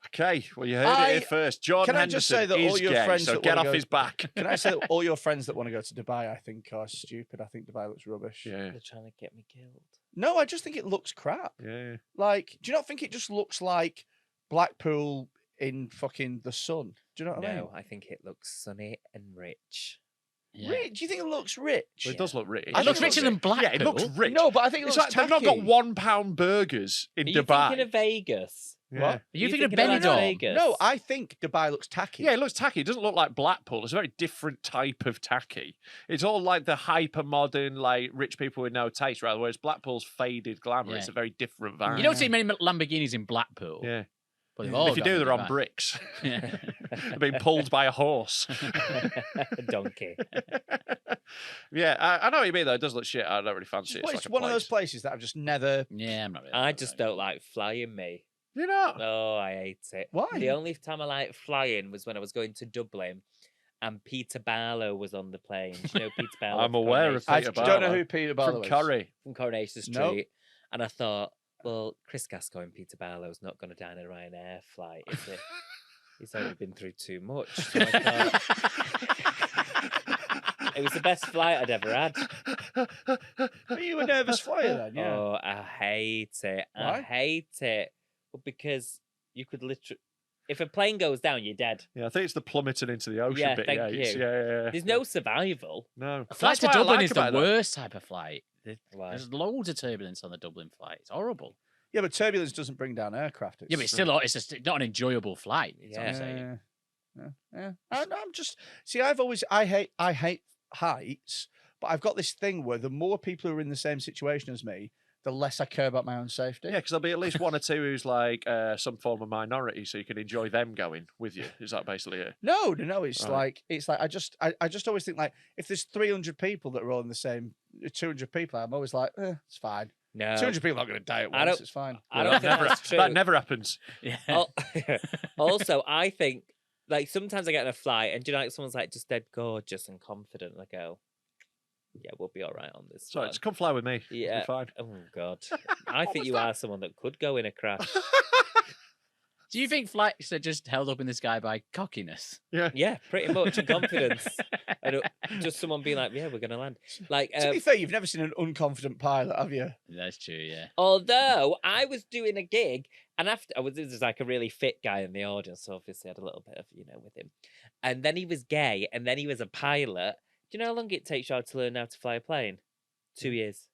Okay, well you heard it here first. Jordan can I just say Henderson that is all your gay, friends so that get wanna off go- his back. Can I say that all your friends that want to go to Dubai, I think, are stupid. I think Dubai looks rubbish. Yeah, They're trying to get me killed. No, I just think it looks crap. yeah. Like, do you not think it just looks like Blackpool in fucking the sun? Do you know what I mean? No, I think it looks sunny and rich. Yeah. Do you think it looks rich? Well, it does look rich. I It looks think richer than Blackpool. Yeah, it looks rich. No, but I think it It's looks like they've not got tacky. £1 burgers in Are you Dubai. thinking of Vegas? Yeah. What? Are you thinking of about Benidorm? Vegas? No, I think Dubai looks tacky. Yeah, it looks tacky. It doesn't look like Blackpool. It's a very different type of tacky. It's all like the hyper modern, like rich people with no taste, rather. Whereas Blackpool's faded glamour. Yeah. It's a very different vibe. You don't see many Lamborghinis in Blackpool. Yeah. But they've Yeah. all If you got do, them they're in on Dubai. bricks. Yeah. They're being pulled by a horse. Donkey. Yeah, I know what you mean, though. It does look shit. I don't really fancy it. It's It's like a one of those place. places that I've just never. Yeah, I'm not really. I just don't like flying, me. You know? Oh, I hate it. Why? The only time I liked flying was when I was going to Dublin and Peter Barlow was on the plane. Do you know Peter Barlow? I'm from aware of Coronation Peter I don't know Barlow. who Peter Barlow From is. Curry. From Coronation Street. Nope. And I thought, well, Chris Gascoigne and Peter Barlow's not going to die in a Ryanair flight, is it? He's already been through too much. So I thought, it was the best flight I'd ever had. Are you a nervous flyer then? Yeah. Oh, I hate it. Why? I hate it. Well, because you could literally, if a plane goes down, you're dead. Yeah, I think it's the plummeting into the ocean Yeah, bit. thank yeah, it's- you. yeah. There's no survival. No. A flight That's to what I Dublin like is the about that. worst type of flight. Why? There's loads of turbulence on the Dublin flight. It's horrible. Yeah, but turbulence doesn't bring down aircraft. Yeah, but it's still it's just not an enjoyable flight. That's what I'm Yeah. saying. Yeah. I'm just see. I hate heights, but I've got this thing where the more people who are in the same situation as me, the less I care about my own safety. Yeah, because there'll be at least one or two who's like some form of minority, so you can enjoy them going with you. Is that basically it? No. It's Right. like I just always think like if there's 300 people that are all in the same 200 people, I'm always like, it's fine. No. 200 people are not going to die at I once. don't- It's fine. I don't That think never, that's true. that never happens. Yeah. Also, I think like sometimes I get on a flight and like someone's like just dead gorgeous and confident, and I go, yeah, we'll be all right on this. Sorry, one. just come fly with me. Yeah. You'll be fine. Oh God, I think you are someone that could go in a crash. Do you think flights are just held up in the sky by cockiness? Yeah, pretty much, and confidence. And just someone being like, yeah, we're going to land. Like, To be fair, you've never seen an unconfident pilot, have you? That's true, yeah. although I was doing a gig, and after this was like a really fit guy in the audience, so obviously I had a little bit of, with him. And then he was gay, and then he was a pilot. Do you know how long it takes you to learn how to fly a plane? 2 years.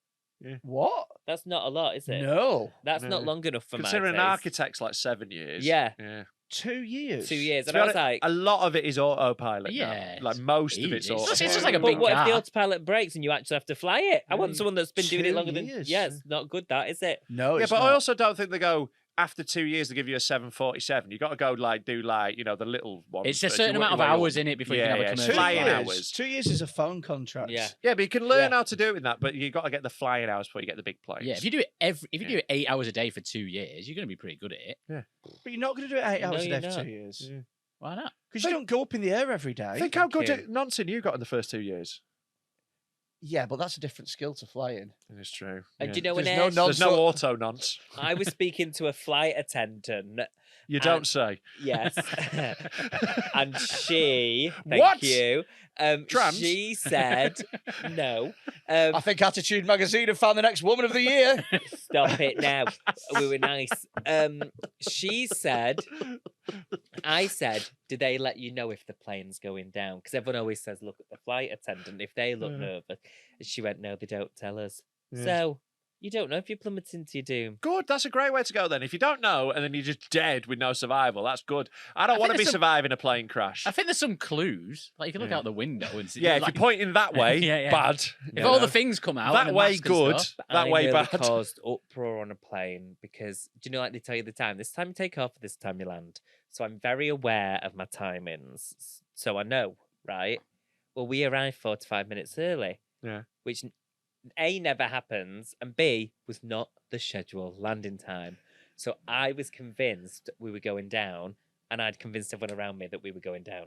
What? That's not a lot, is it? No. That's not No. long enough for Considering an my taste. architect's like 7 years. Yeah. 2 years. 2 years. To And be I was honest, like, a lot of it is autopilot. Yeah, Like most of it's easy. It's autopilot. just like a but big what if the car. autopilot breaks and you actually have to fly it? I want someone that's been doing 2 it longer years. than. Yeah, it's not good, that, is it? No, Yeah, it's but not. I also don't think they go after 2 years. They give you a 747. You got to go do the little ones. It's a first. certain You amount of work your way hours up. in it before Yeah, you can have yeah, a it's commercial flying flight. hours. 2 years is a phone contract. Yeah. Yeah, but you can learn Yeah. how to do it in that. But you got to get the flying hours before you get the big planes. Yeah, if you do it if you do it 8 hours a day for 2 years, you're going to be pretty good at it. But you're not going to do it 8 No, hours a you're day for not. 2 years. Yeah. Why not? Because you don't go up in the air every day. Think how good you. nonsense you got in the first 2 years. Yeah, but that's a different skill to flying. It's true. And yeah. do you know when There's no There's no auto nonce. I was speaking to a flight attendant. You don't say. Yes. And she, thank What? you. Trans? She said, no. I think Attitude Magazine have found the next woman of the year. Stop it now. We were nice. She said, I said, do they let you know if the plane's going down? Because everyone always says, look at the flight attendant if they look nervous. And she went, no, they don't tell us. Yeah. So you don't know if you're plummeting to your doom. Good. That's a great way to go then. If you don't know and then you're just dead with no survival, that's good. I don't I want to think be there's some- surviving a plane crash. I think there's some clues. Like you can look Yeah. out the window and see. Yeah, if like, you're pointing that way, Yeah, yeah. bad. if you all the know. things come out, that and the way mask and good, stuff, that I way nearly bad. caused uproar on a plane because do you know like they tell you the time? This time you take off, this time you land. So I'm very aware of my timings. So I know, right? Well, we arrived 45 minutes early. Yeah. Which A, never happens, and B, was not the scheduled landing time. So I was convinced we were going down, and I'd convinced everyone around me that we were going down.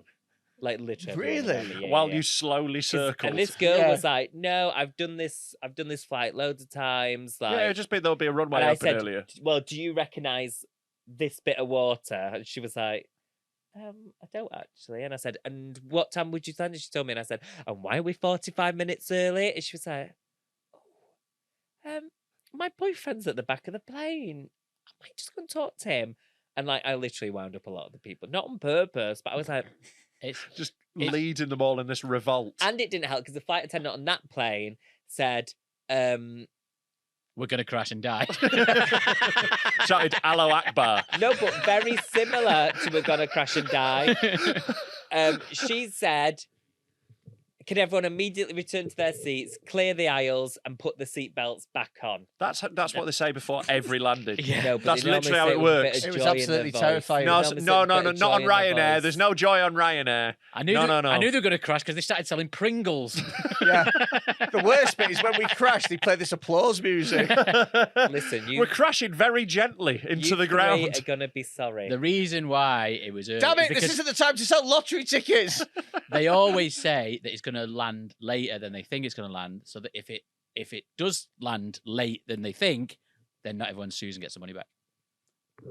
Like literally. everyone around Really? me, yeah, While yeah. you slowly 'Cause- circled. And this girl Yeah. was like, "No, I've done this flight loads of times." Like, yeah, it'd just be there'll be a runway and I open said, earlier. well, do you recognise this bit of water? And she was like, I don't actually. And I said, and what time would you land? And she told me, and I said, and why are we 45 minutes early? And she was like, my boyfriend's at the back of the plane. I might just go and talk to him. And like, I literally wound up a lot of the people, not on purpose, but I was like, It's Just leading them all in this revolt. and it didn't help because the flight attendant on that plane said, we're going to crash and die. Shouted Allo Akbar. no, but very similar to We're Gonna Crash and Die. She said, can everyone immediately return to their seats, clear the aisles, and put the seat belts back on? That's what they say before every landing. Yeah. No, but That's they normally literally how say it with a bit works. of It was joy in absolutely their voice. terrifying. No, Normally say no, with a no, bit no, of not joy on in their Ryanair. voice. There's no joy on Ryanair. I knew No, no, no. I knew they were going to crash because they started selling Pringles. Yeah. The worst bit is when we crash, they play this applause music. Listen, you- We're crashing very gently into You the three ground. are gonna be sorry. The reason why it was early Damn is it, this because isn't the time to sell lottery tickets. they always say that it's going to land later than they think it's going to land, so that if it does land late than they think, then not everyone sues and gets the money back.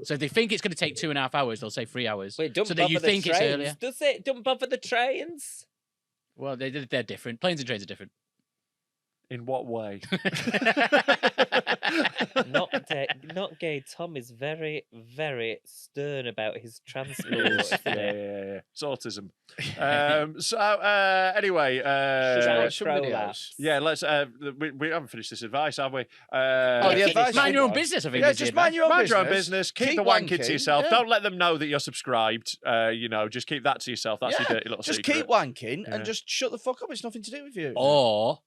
So if they think it's going to take 2.5 hours, they'll say 3 hours. Wait, don't so bother that you the think trains, it's earlier. does it? Don't bother the trains. Well, they're different. Planes and trains are different. In what way? Not gay. Tom is very, very stern about his transport. yeah, isn't he? yeah. It's autism. Anyway, Shall we somebody throw that? else. yeah, let's. We haven't finished this advice, have we? Oh, the Just advice mind your own was- business, I think. Yeah, is the just advice. mind your own Mind business. your own business. Keep the wanking to yourself. yeah. Don't let them know that you're subscribed. Just keep that to yourself. That's your Yeah, dirty little just secret. keep wanking Yeah. and just shut the fuck up. It's nothing to do with you. Or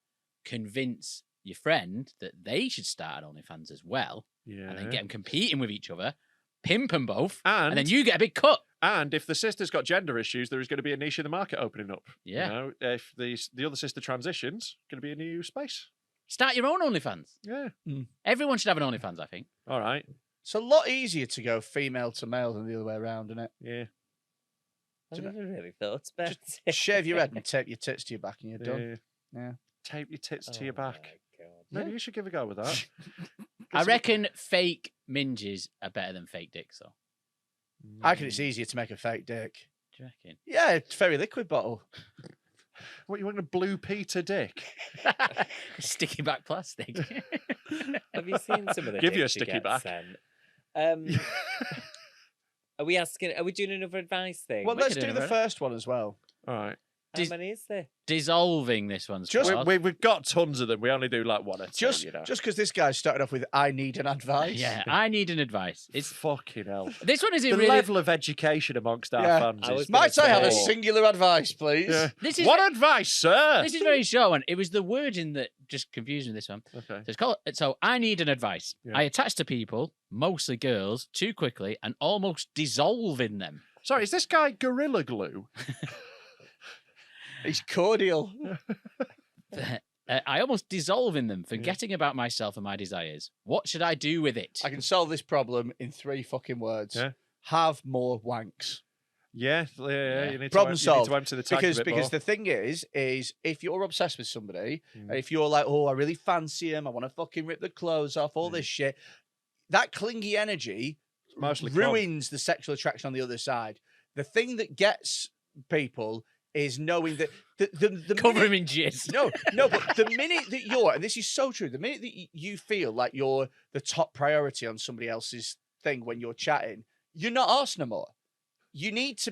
convince your friend that they should start an OnlyFans as well, Yeah. and then get them competing with each other, pimp them both, And and then you get a big cut. And if the sister's got gender issues, there is going to be a niche in the market opening up. Yeah. You know, if the other sister transitions, going to be a new space. Start your own OnlyFans. Yeah. Everyone should have an OnlyFans, I think. All right. It's a lot easier to go female to male than the other way around, isn't it? Yeah. I never really thought about Just it. shave your head and tape your tits to your back, and you're done. Yeah. Tape your tits to Oh your back. my God. Maybe you should give a go with that. I reckon fake minges are better than fake dicks, though. I reckon it's easier to make a fake dick. Do you reckon? Yeah, it's very liquid bottle. What, you want a Blue Peter dick? Sticky back plastic. Have you seen some of the Give you a dicks sticky get back. sent? Are we doing another advice thing? Well, We let's could do do the that. first one as well. All right. How many is there? Dissolving this one's Just- called. We've got tons of them. We only do like one or two, Just you know. because this guy started off with "I need an advice." Yeah, I need an advice. It's It's fucking hell. this one is The really. level of education amongst our Yeah. fans I was is... gonna Might I have a say- singular advice, please? Yeah. This is What advice, sir? this is very short one. It was the wording that just confused me. This one. Okay. So it's called. So I need an advice. Yeah. I attach to people, mostly girls, too quickly and almost dissolve in them. Sorry, is this guy Gorilla Glue? He's cordial. I almost dissolve in them, forgetting about myself and my desires. What should I do with it? I can solve this problem in 3 fucking words. Yeah. Have more wanks. Yeah, you need Problem to, solved. You need to empty the tank Because a bit because more. the thing is if you're obsessed with somebody, Mm. and if you're like, oh, I really fancy him, I want to fucking rip the clothes off, all this shit, that clingy energy Mostly ruins the sexual attraction on the other side. The thing that gets people is knowing that the Cover minute- him in jizz. No, but the minute that you're, and this is so true, the minute that you feel like you're the top priority on somebody else's thing when you're chatting, you're not arse no more. It needs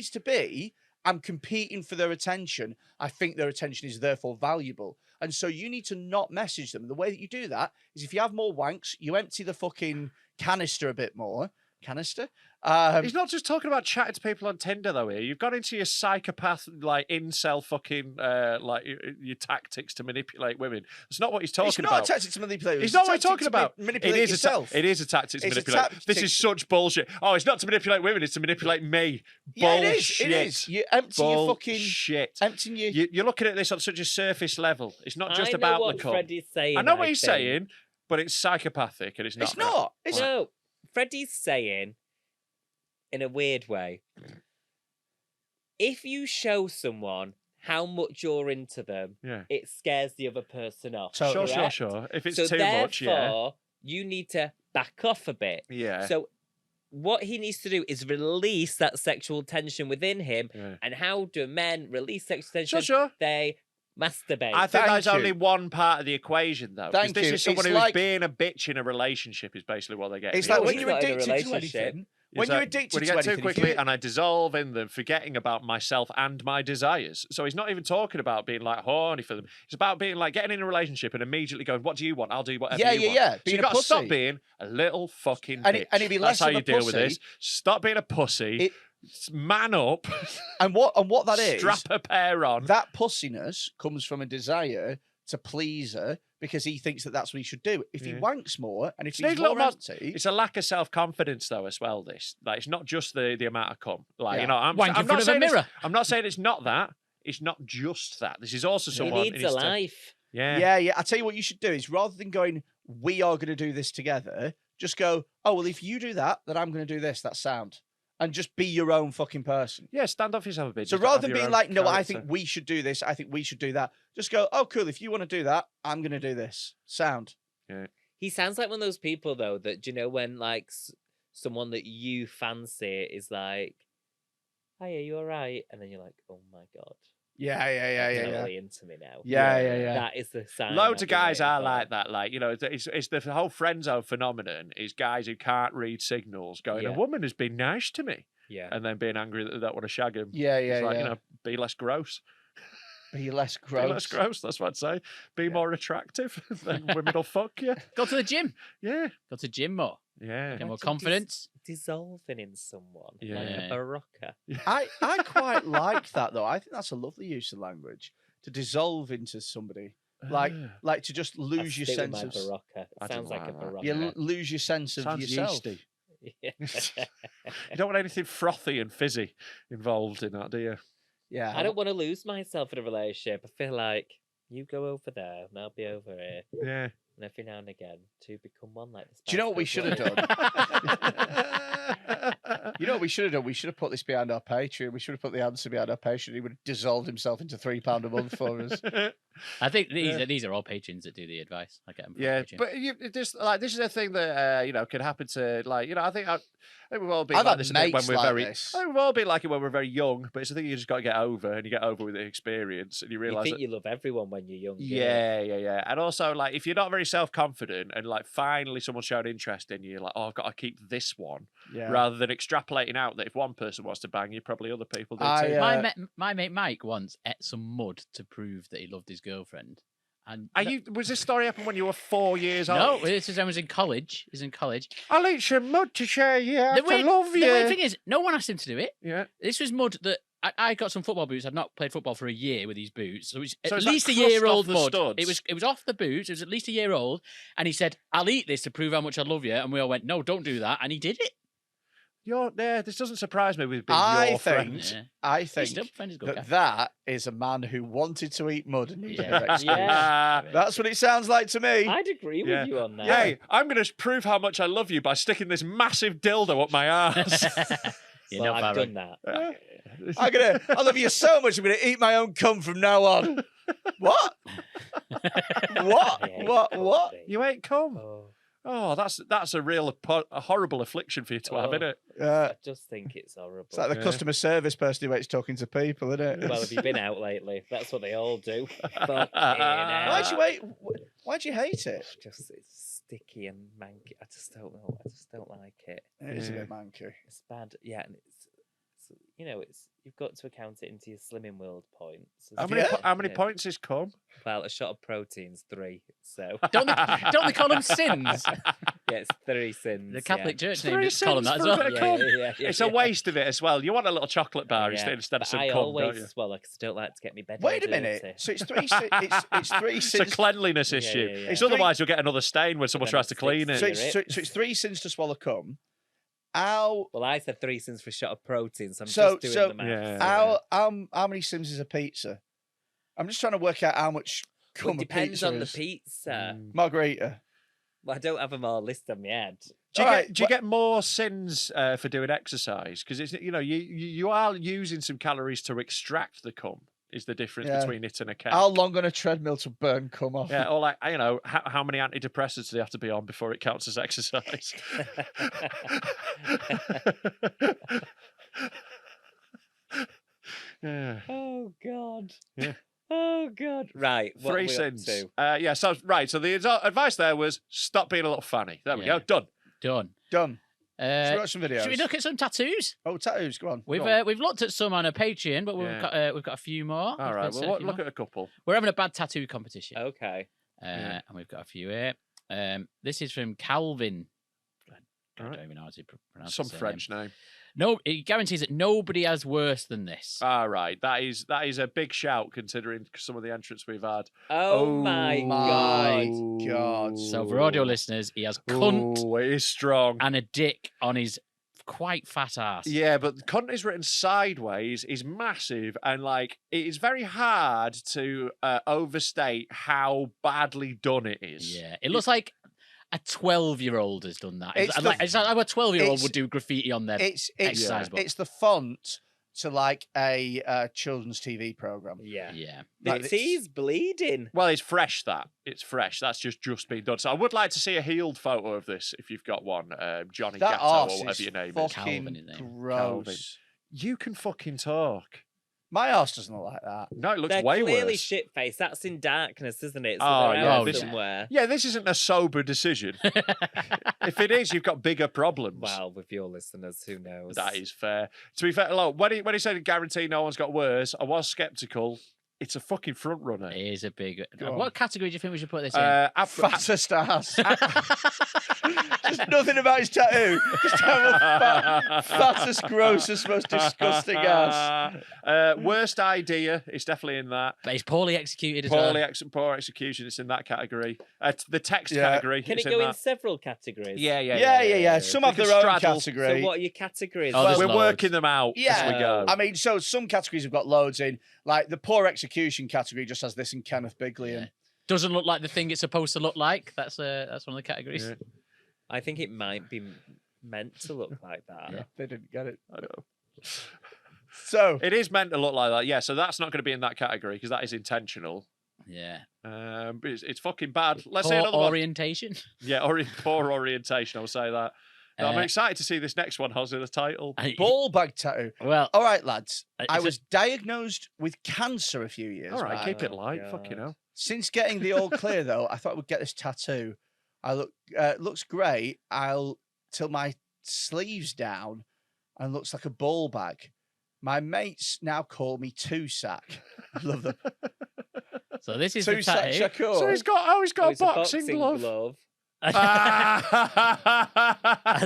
to be, I'm competing for their attention. I think their attention is therefore valuable. And so you need to not message them. And the way that you do that is if you have more wanks, you empty the fucking canister a bit more. Canister? He's not just talking about chatting to people on Tinder, though. Here, you've gone into your psychopath, like incel, fucking, like your tactics to manipulate women. That's not what he's talking It's not about. a tactic to manipulate. It's not what he's a tactic talking to about. Manipulate It is yourself. it is a tactic to It's a manipulate. This tactic. is such bullshit. Oh, it's not to manipulate women. It's to manipulate me. Yeah, Bullshit. it is. You empty your fucking... Shit. Emptying your... You're looking at this on such a surface level. It's not just I know about what the cum. Freddy's saying. I know what he's think. saying, but it's psychopathic and it's not. It's not. It's No, Freddy's saying, in a weird way, if you show someone how much you're into them, Yeah. it scares the other person off. Totally. Sure, correct? sure. If it's So too much, yeah. therefore, you need to back off a bit. Yeah. So what he needs to do is release that sexual tension within him. Yeah. And how do men release sexual tension? Sure. They masturbate. I think Thank that's you. only one part of the equation, though. 'cause Thank this you. is someone It's who's like- being a bitch in a relationship, is basically what they get. It's in the like when when he's you're not in a addicted to relationship. anything. When you're addicted when you to get too anything, if quickly you- and I dissolve in them, forgetting about myself and my desires. So he's not even talking about being like horny for them. It's about being like getting in a relationship and immediately going, "What do you want? I'll do whatever you want." Yeah. So Being you've a got to pussy. stop being a little fucking And bitch. and he'd be That's less how of you a deal with this. pussy. Stop being a pussy. Man up. And what that is, Strap a pair on. that pussiness comes from a desire to please her because he thinks that that's what he should do. If he Yeah. wanks more and if Sneak he's little more mod- empty, It's a lack of self-confidence, though, as well. This, like, it's not just the amount of cum. Like, Yeah. you know, I'm Wank in not front of a saying it's- mirror. I'm not saying it's not that. It's not just that. This is also he someone. needs who a to- life. Yeah. yeah. I tell you what you should do is rather than going, we are going to do this together, just go, oh well, if you do that, then I'm going to do this. That's sound, and just be your own fucking person. Yeah, stand off yourself a bit. So just rather have than your being own like, no, I character. think we should do this, I think we should do that, just go, oh, cool, if you want to do that, I'm going to do this. Sound. He sounds like one of those people, though, that, do you know, when, like, someone that you fancy is like, "Hi, are you all right?" And then you're like, "Oh my God. Yeah. You're totally into me now." Yeah. That is the sign. Loads I've of been guys waiting are for. like that. Like, you know, it's the whole friend zone phenomenon is guys who can't read signals going, Yeah. a woman has been nice to me, Yeah. and then being angry that they don't want to shag him. Yeah. It's like, you know, be less gross. Be less Be gross. less gross, that's what I'd say. Be more attractive, then women will fuck you. Go to the gym. Yeah. Go to the gym more. Yeah. Get more Imagine confidence. Dissolving in someone. Like Yeah. a barocca. I quite like that though. I think that's a lovely use of language to dissolve into somebody, like to just lose your Stick with sense my of barocca. I It sounds don't like a like that. barocca. you lose your sense of Sounds yourself. yeasty. Yeah. You don't want anything frothy and fizzy involved in that, do you? Yeah, I don't want to lose myself in a relationship. I feel like you go over there and I'll be over here. Yeah. And every now and again, two become one like this. Do you know what we should have done? You know what we should have done? We should have put this behind our Patreon. We should have put the answer behind our Patreon. He would have dissolved himself into £3 a month for us. I think these are all patrons that do the advice. I get them. From Patreon. But this is a thing that can happen to I think we've all been I've like had this a bit when mates we're like very. this. I think we've all been like it when we're very young, but it's a thing you just got to get over, and you get over with the experience, and you You realise think that. you love everyone when you're young. Yeah. And also, like, if you're not very self-confident and, like, finally someone showed interest in you, you're like, oh, I've got to keep this one, Yeah. rather than extrapolating out that if one person wants to bang you, probably other people do I, too. My mate Mike once ate some mud to prove that he loved his girlfriend. And Was this story happen when you were 4 years old? no, this is when I was in college. He's in college. I'll eat some mud to show you how to love The you. weird thing is, no one asked him to do it. Yeah. This was mud that I got some football boots. I'd not played football for a year with these boots, so it was So at is that least a crust year off old the mud. studs? It was off the boots. It was at least a year old, and he said, "I'll eat this to prove how much I love you." And we all went, "No, don't do that." And he did it. This doesn't surprise me with being I your think, friend. Yeah. I He's think still friends, good guy. that is a man who wanted to eat mud and needed Yeah. an excuse. Yeah. That's what it sounds like to me. I'd agree with Yeah. you on that. Hey, I'm going to prove how much I love you by sticking this massive dildo up my ass. You're Well, not I've far done wrong. that. I love you so much. I'm gonna eat my own cum from now on. What? What? I hate What? puppy. You ain't come. Oh, Oh, that's a real a horrible affliction for you to have, Oh. isn't it? I just think it's horrible. It's like the Yeah. customer service person who hates talking to people, isn't it? Well, have you been out lately? That's what they all do. Fucking Why'd you hell. hate? Why'd you hate it? Just it's sticky and manky. I just don't know. I just don't like it. It is a Yeah. bit manky. It's bad. Yeah, and it's you've got to account it into your slimming world points. as How many Yeah. how many Yeah. points is cum? Well, a shot of protein's 3. So Don't they call them sins? yeah, it's 3 sins. The Catholic Church Three named it, call them sins that as for a well. bit of cum. It's a waste of it as well. You want a little chocolate bar instead of But some I cum, always don't you? swallow because I don't like to get my bed. all Wait a minute. dirty. So it's three. It's three It's a sins. cleanliness Yeah, issue. yeah, yeah. It's Three- otherwise you'll get another stain when someone then tries it to clean sticks it. to So it's three sins to swallow cum. How Well, I said 3 sins for a shot of protein, so I'm So- just doing so- the maths. Yeah. how many sins is a pizza? I'm just trying to work out how much Well, cum it a depends pizza on the is. pizza. Margarita. Well, I don't have them all listed on my head. Do you, All get, right, do you get more sins for doing exercise? Because it's you are using some calories to extract the cum. Is the difference Yeah. between it and a cake? How long on a treadmill to burn cum off? Yeah, or like how many antidepressants do they have to be on before it counts as exercise? Yeah. Oh God. Yeah. Oh God. Right. What are 3 we up sins. to? Yeah. So right. So the advice there was stop being a little fanny. There we Yeah. go. Done. Done. Done. Should we Uh, watch some videos? should we look at some tattoos? Oh, tattoos. Go on. We've Go on. we've looked at some on a Patreon, but Yeah. we've got a few more. All right. Well, look at a couple. We're having a bad tattoo competition, Okay. Yeah. and we've got a few here. This is from Calvin. I Alright. don't even know how to pronounce Some his surname. French name. No, he guarantees that nobody has worse than this. All right. That is a big shout considering some of the entrants we've had. Oh, my God. my God. So for audio listeners, he has cunt Ooh, it is strong. and a dick on his quite fat ass. Yeah, but the cunt is written sideways, is massive, and like it is very hard to overstate how badly done it is. Yeah, it looks like a 12-year-old has done that. It's It's the- like how a 12-year-old it's- would do graffiti on their It's exercise book. it's the font to like a children's TV program. Yeah. Yeah. Like It's this- he's bleeding. Well, it's fresh. It's fresh. That's just been done. So I would like to see a healed photo of this if you've got one, Johnny That Gatto or arse whatever is your name is. Calvin, fucking his name. gross. Calvin. You can fucking talk. My arse doesn't look like that. No, it looks They're way clearly worse. shit faced. That's in darkness, isn't it? So Oh, they're yeah, out this- somewhere. Yeah, this isn't a sober decision. If it is, you've got bigger problems. Well, with your listeners, who knows? That is fair. To be fair, look, when he said guarantee no one's got worse, I was sceptical. It's a fucking front runner. It is a big. Go on. What category do you think we should put this in? Fattest ass. Just nothing about his tattoo. Just have a fattest, grossest, most disgusting ass. Worst idea is definitely in that. But it's poorly executed as well. Poor execution, it's in that category. The text Yeah. category, Can it's it go in that. several categories? Yeah. Some They have can their own straddle. category. So what are your categories? Oh, there's We're loads. working them out as Yeah. we go. I mean, so some categories have got loads in. Like the poor execution category just has this and Kenneth Bigley in. Yeah. Doesn't look like the thing it's supposed to look like. That's one of the categories. Yeah. I think it might be meant to look like that. Yeah. They didn't get it. I know. So It is meant to look like that, yeah. So that's not going to be in that category because that is intentional. Yeah. But it's fucking bad. Let's say Poor another one. orientation. Yeah, poor orientation. I'll say that. No, I'm Uh, excited to see this next one. How's the title? ball bag tattoo. Well, All right, lads. I it's was diagnosed with cancer a few years All right, back. keep it Oh, light. God. Fucking hell. Since getting the all clear, though, I thought I would get this tattoo. I look looks great. I'll till my sleeves down and looks like a ball bag. My mates now call me Two Sack. Love them. so this is Two the Sack tattoo. Shakur. So he's got Oh, a it's boxing glove. And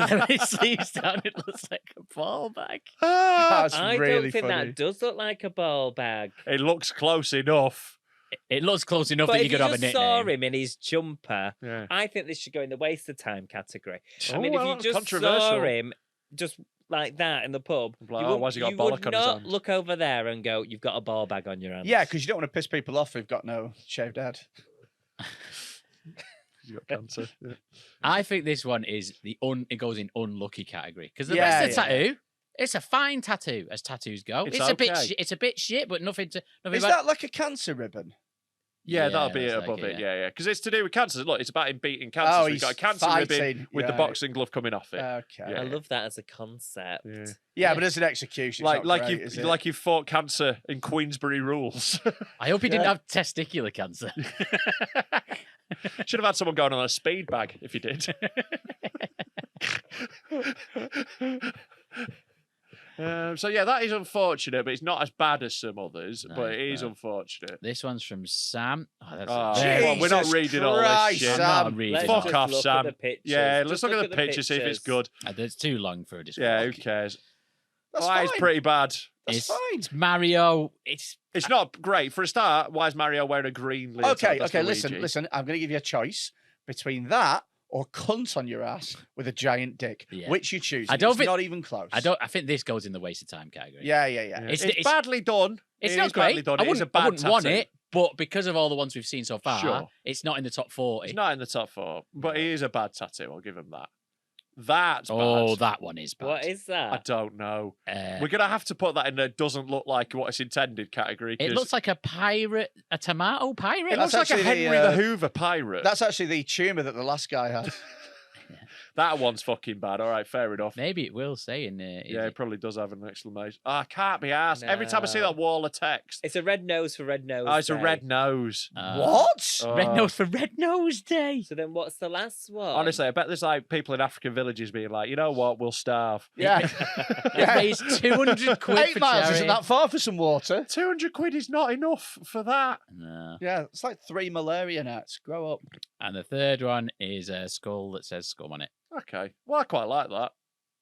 then when it sleeps down, it looks like a ball bag. That's I really don't think funny. that does look like a ball bag. It looks close enough. It looks close enough But that if you you could have a just saw nickname. him in his jumper, Yeah. I think this should go in the waste of time category. I Oh, mean, well, if that's you just saw controversial. him just like that in the pub, Like, you oh, why's he got a you bollock would on his not hand? look over there and go, "You've got a ball bag on your hand." Yeah, because you don't want to piss people off who've got no shaved head. He's got cancer. Yeah. I think this one is it goes in unlucky category because the Yeah, rest of the yeah. tattoo, it's a fine tattoo as tattoos go. It's It's a bit, okay. it's a bit shit, but nothing Is bad. that like a cancer ribbon? Yeah, that'll be looks it like above it. yeah. Yeah. Because it's to do with cancer. Look, it's about him beating cancer. Oh, so he's got a he's cancer ribbon fighting. with the Right. boxing glove coming off it. Okay. Yeah. I love that as a concept. Yeah. Yeah, but as an execution, Like, it's not great, you, is it? like you fought cancer in Queensbury rules. I hope he didn't Yeah. have testicular cancer. Should have had someone going on a speed bag if you did. So yeah, that is unfortunate, but it's not as bad as some others. No, but it is no. unfortunate. This one's from Sam. Oh, that's Oh, very- come on, we're not Jesus reading all Christ, this shit. I'm Sam. not reading. Let's Fuck just off, look Sam. At the pictures. Yeah, Just let's look at the picture, pictures. see if it's good. It's too long for a Yeah, description. who cares? That's Oh, it's fine. pretty bad. That's It's, fine. it's Mario. It's It's not great. For a start, why is Mario wearing a green leotard? Okay, That's okay, Luigi. listen. I'm going to give you a choice between that or cunt on your ass with a giant dick. Yeah. Which you choose? I don't It's think- not even close. I think this goes in the waste of time category. Yeah. Yeah. It's- It's, it's- badly done. It's It not is badly great. done. I It is a wouldn't, bad I wouldn't want tattoo. it, but because of all the ones we've seen so far, Sure. it's not in the top 40. It's not in the top 4, but it is a bad tattoo. I'll give him that. That's Oh, bad. that one is bad. What is I that? don't know. Uh, We're gonna have to put that in the doesn't look like what it's intended category. it 'cause looks like a pirate, a tomato pirate. it looks That's like a actually Henry the, the Hoover pirate. That's actually the tumour that the last guy had. That one's fucking bad. All right, fair enough. Maybe it will say in. Yeah, it probably does have an exclamation. I can't be asked. Every time I see No. that wall of text, It's a red nose for red nose. oh, it's a day. red nose. What? Red Oh. nose for Red Nose Day. So then, what's the last one? Honestly, I bet there's like people in African villages being like, you know what, we'll starve. Yeah. It raised 200 quid 8 for miles charity. isn't that far for some water. 200 quid is not enough for that. No. Yeah, it's like 3 malaria nets. Grow up. And the third one is a skull that says scum on it. Okay, well, I quite like that.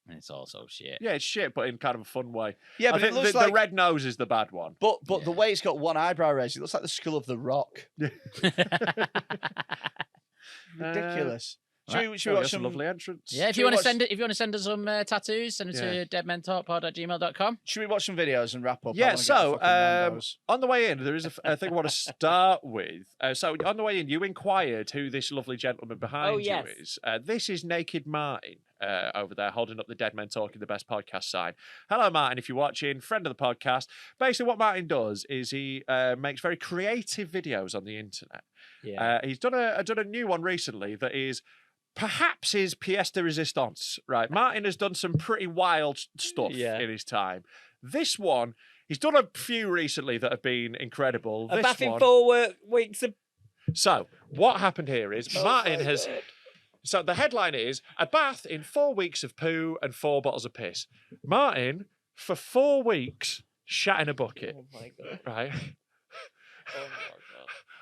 And it's also shit. Yeah, it's shit, but in kind of a fun way. Yeah, I but it think looks the like. red nose is the bad one. But the Yeah. way it's got one eyebrow raised, it looks like the skull of the Rock. Ridiculous. Should we Should watch some? lovely entrance? Yeah, if Should you we want to watch- send it, if you want to send us some tattoos, send it Yeah. to deadmentalkpod@gmail.com. Should we watch some videos and wrap up? I Yeah, wanna get the so fucking Nando's. on the way in, there is a thing I want to start with. So on the way in, you inquired who this lovely gentleman behind yes. you is. This is Naked Martin over there holding up the Dead Men Talking the Best podcast sign. Hello, Martin, if you're watching, friend of the podcast. Basically, what Martin does is he makes very creative videos on the internet. Yeah. He's done a new one recently that is perhaps his pièce de résistance. Right, Martin has done some pretty wild stuff Yeah. in his time. This one, he's done a few recently that have been incredible. A This bath in one, 4 weeks of. so what happened here is Oh Martin my has. God. So the headline is a bath in 4 weeks of poo and 4 bottles of piss. Martin, for 4 weeks, shat in a bucket, Oh my god. right? Oh my god.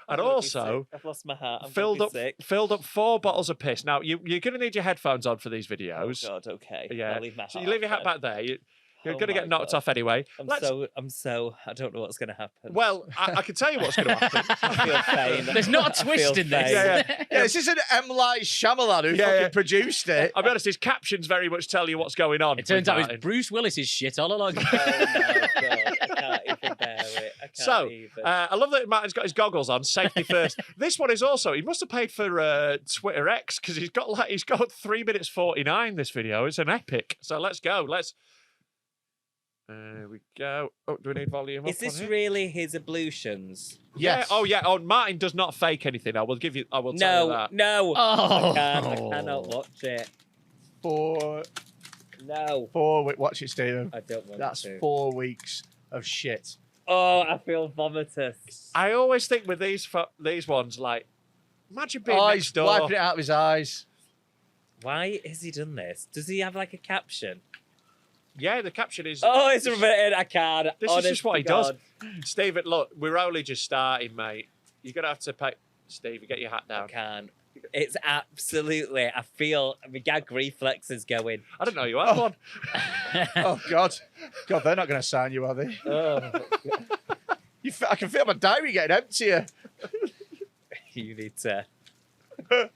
And I'm gonna be also sick. I've lost my heart. I'm filled gonna up be sick. 4 bottles of piss. Now you're going to need your headphones on for these Oh videos. god. Okay. Yeah. I'll leave my So you heart leave your hat then. back there. You're Oh going to my get knocked God. off anyway. I'm Let's- so. I don't know what's going to happen. Well, I can tell you what's going to happen. I feel pain. There's not a I feel twist in this. pain. Yeah, this isn't M. Light Shyamalan who Yeah, fucking yeah. produced it. I'll be honest, his captions very much tell you what's going on. It turns out Martin. it's Bruce Willis's shit all along. Oh my God, I can't even bear it. I can't So, even. I love that Martin's got his goggles on. Safety first. This one is also. He must have paid for Twitter X because he's got 3 minutes 49. This video. It's an epic. So let's go. There we go. Oh, do we need volume? Is up on this here? really his ablutions? Yes. Yeah. Oh yeah. Oh, Martin does not fake anything. I will tell you that. No. Oh. I cannot watch it. 4 No. watch it, Stephen. I don't want That's to. 4 weeks of shit. Oh, I feel vomitous. I always think with these ones, like, imagine being Oh, next he's door. wiping it out of his eyes. Why has he done this? Does he have like a caption? Yeah, the caption is. Oh, it's written. I can't. This is just what he does. God, Stephen, look, we're only just starting, mate. You're gonna have to pay. Steve, get your hat I down. can't. It's absolutely. I feel my gag reflex is going. I didn't know you had one. Oh God, they're not going to sign you, are they? Oh, I can feel my diary getting emptier. you need to. Oh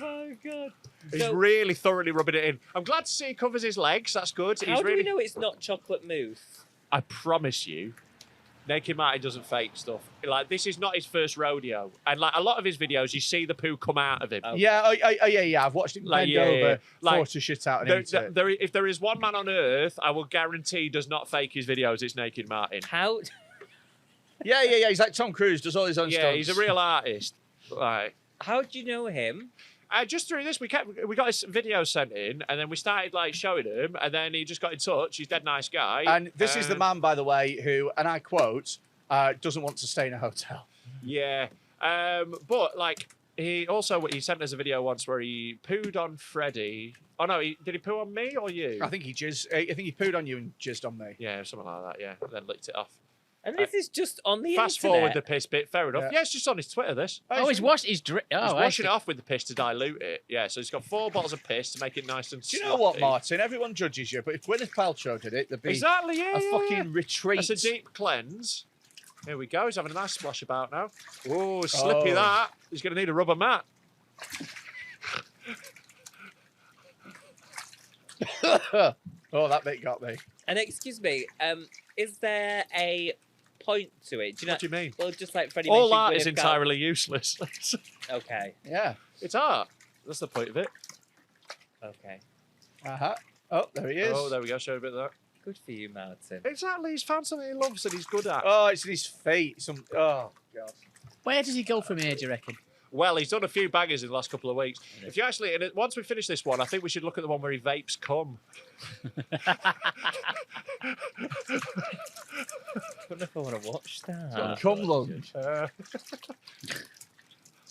my God. He's So- really thoroughly rubbing it in. I'm glad to see he covers his legs. That's good. How He's do really. we know it's not chocolate mousse? I promise you, Naked Martin doesn't fake stuff. Like, this is not his first rodeo, and like a lot of his videos, you see the poo come out of him. Oh. Yeah, yeah. I've watched him Like, bend yeah, over, like, force the shit out, and eat it. If there is one man on earth, I will guarantee does not fake his videos. It's Naked Martin. How? Yeah. He's like Tom Cruise, does all his own Yeah, stunts. he's a real artist. Right. How do you know him? Just through this, we got his video sent in, and then we started like showing him, and then he just got in touch. He's a dead nice guy. And this is the man, by the way, who, and I quote, doesn't want to stay in a hotel. Yeah, but like he sent us a video once where he pooed on Freddy. Oh no, did he poo on me or you? I think he pooed on you and jizzed on me. Yeah, something like that. Yeah, and then licked it off. And this is just on the Fast internet. forward the piss bit. Fair enough. Yeah. Yeah, it's just on his Twitter. This. Oh, he's washed. He's He's washing it off with the piss to dilute it. Yeah, so he's got 4 bottles of piss to make it nice and. Do you know what, sloppy. Martin? Everyone judges you, but if Gwyneth Paltrow did it, there'd be Exactly. Yeah. a yeah, fucking yeah. retreat. That's a deep cleanse. Here we go. He's having a nice splash about now. Oh, slippy Oh. that. He's going to need a rubber mat. Oh, that bit got me. And excuse me, is there a point to it? Do you know? What do you mean? Well, just like Freddie All mentioned, art is Gwyneth Paltrow- entirely useless. Okay. Yeah. It's art. That's the point of it. Okay. Uh-huh. Oh, there he is. Oh, there we go. Show a bit of that. Good for you, Martin. Exactly. He's found something he loves and he's good at. Oh, it's in his feet. Oh, God. Where does he go from here, do you reckon? Well, he's done a few bangers in the last couple of weeks. If you actually, and once we finish this one, I think we should look at the one where he vapes cum. I don't know if I want to watch that. Cum lunge.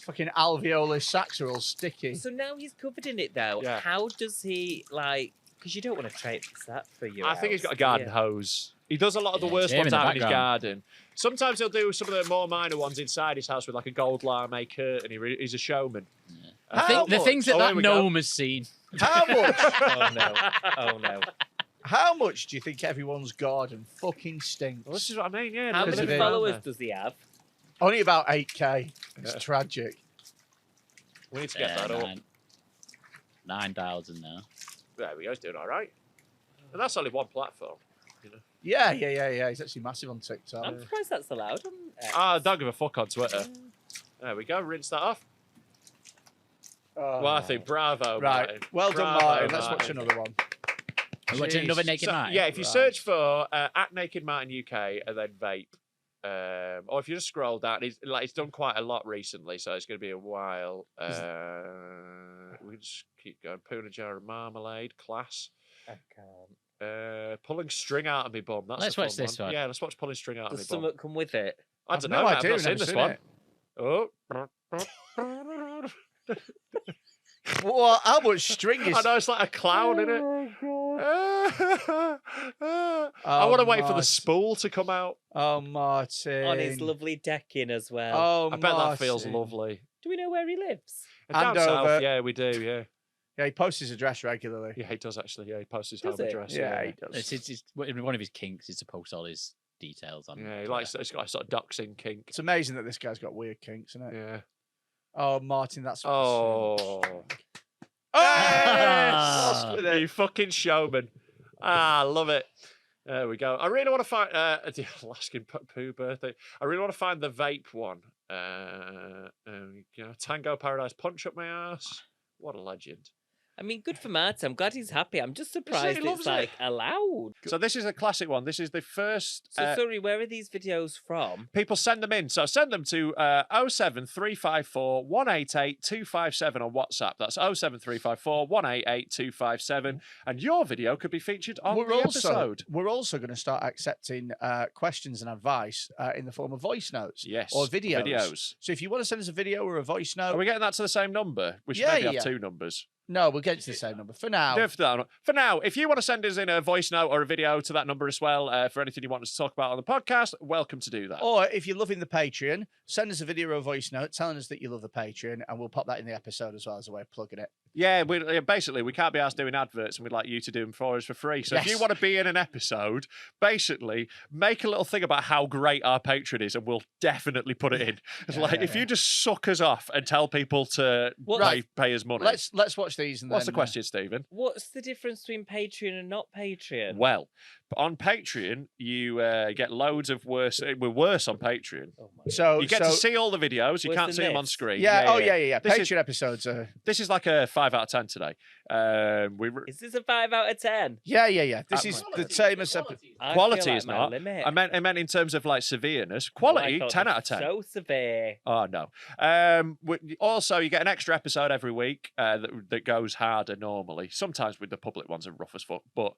Fucking alveolar sacs are all sticky. So now he's covered in it, though. Yeah. How does he, like... Because you don't want to traipse that for you. I think he's got a garden hose. He does a lot of the Yeah, worst it's him ones in the out in his background. garden. Sometimes he'll do some of the more minor ones inside his house with like a gold lame curtain. He's a showman. I think the things that Oh, that here we go. gnome has seen. How much? Oh, no. Oh, no. How much do you think everyone's garden fucking stinks? Well, this is what I mean, yeah. How Because many of it. followers does he have? Only about 8K. It's Yeah. tragic. We need to get that up. 9,000 now. There we go. He's doing all right. And that's only one platform. You know? Yeah. He's actually massive on TikTok. I'm surprised that's allowed on X. Don't give a fuck on Twitter. There we go. Rinse that off. Oh. Well, I think bravo, Right. Martin. Well done, Bravo, Martin. Let's watch Martin. another one. We're watching another Naked So, Martin. yeah, if you Right. search for at Naked Martin UK and then vape, or if you just scroll down, it's done quite a lot recently, so it's going to be a while. We can just keep going. Poo in a jar of marmalade, class. I can't. Pulling string out of me bum. That's Let's a fun watch this one. Yeah, let's watch pulling string out of Does me bum. something come with it? I I've don't no know. idea, I've not never seen this seen one. it. Oh. Well, how much string is... I know it's like a clown, innit? I Oh, want to wait for the Martin. spool to come out. Oh, Martin. On his lovely decking as well. Oh, I bet that feels Martin. lovely. Do we know where he lives? Down Andover. south, yeah, we do, yeah. Yeah, he posts his address regularly. Yeah, he does actually. Yeah, he posts his Does home it? address. Yeah, he does. It's one of his kinks is to post all his details on. Yeah, he Twitter. likes. He's got a sort of doxing kink. It's amazing that this guy's got weird kinks, isn't it? Yeah. Oh, Martin, that's what Oh. Lost with it. You fucking showman. I love it. There we go. I really want to find the Alaskan poo birthday. I really want to find the vape one. There we go. Tango Paradise Punch Up My Ass. What a legend. I mean, good for Martin. I'm glad he's happy. I'm just surprised loves it's it. like allowed. So this is a classic one. This is the first. So sorry, where are these videos from? People send them in. So send them to 07354 188 257 on WhatsApp. That's 07354 188 257. And your video could be featured on the episode. We're also going to start accepting questions and advice in the form of voice notes. Yes. Or videos. So if you want to send us a video or a voice note. Are we getting that to the same number? We should Yeah, maybe have yeah. 2 numbers. No, we'll get to the same number. For now. For now, if you want to send us in a voice note or a video to that number as well, for anything you want us to talk about on the podcast, welcome to do that. Or if you're loving the Patreon, send us a video or a voice note telling us that you love the Patreon, and we'll pop that in the episode as well as a way of plugging it. Yeah, basically, we can't be asked doing adverts, and we'd like you to do them for us for free. So if you Yes. want to be in an episode, basically, make a little thing about how great our Patreon is, and we'll definitely put it in. If you just suck us off and tell people to pay us money. Let's watch these. And What's then, the question, Stephen? What's the difference between Patreon and not Patreon? Well, on Patreon, you get loads of worse. We're worse on Patreon. Oh my So You get to see all the videos. You Worse can't than see them on this? screen. Yeah. This Patreon is- episodes are. This is like a 5 out of 10 today. Is this a 5 out of 10? Yeah. This is the same as. I Quality feel like is my not. limit. I meant in terms of like severeness. Oh, I Quality, thought 10 this out of 10. So severe. Oh no. Also, you get an extra episode every week that goes harder normally. Sometimes with the public ones are rough as fuck. But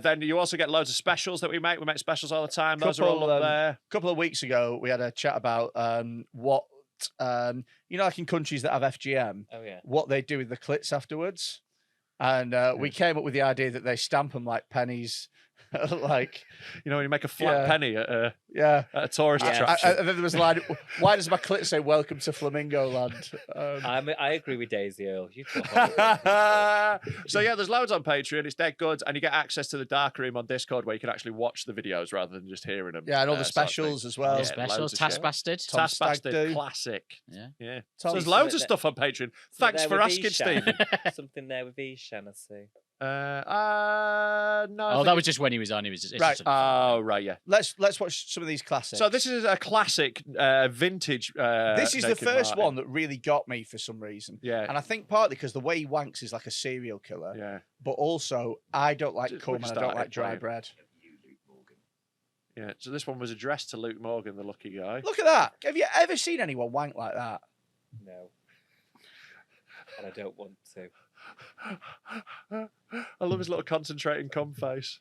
then you also get loads of specials that we make. We make specials all the time. Those are all up there. A couple of weeks ago, we had a chat about what like in countries that have FGM, Oh yeah. what they do with the clits afterwards. And we came up with the idea that they stamp them like pennies, like When you make a flat Yeah. penny at yeah. a tourist Yeah. attraction. And then there was a line, why does my clit say "Welcome to Flamingo Land"? I agree with Daisy Earl. You two are horrible. So yeah, there's loads on Patreon. It's dead good, and you get access to the dark room on Discord where you can actually watch the videos rather than just hearing them. Yeah, and all the sort of thing. specials as well. Yeah, Specials, loads of Task shit. Bastard. Tom Task Bastard, Stagdo. classic. Yeah. Yeah. Tom So there's Stagdo. loads of stuff on Patreon. Thanks there for with asking, Ishan. Stephen. Something there with Ishan, I see. No. Oh, that was just when he was on. He was just. It's Right. just a fun Oh right, yeah. Let's watch some of these classics. So this is a classic vintage. This is the Naked first Martin. one that really got me for some reason. Yeah. And I think partly because the way he wanks is like a serial killer, Yeah. but also I don't like Just- cum we'll and I start don't it like dry playing. bread. Yeah. So this one was addressed to Luke Morgan, the lucky guy. Look at that. Have you ever seen anyone wank like that? No. And I don't want to. I love his little concentrating cum face.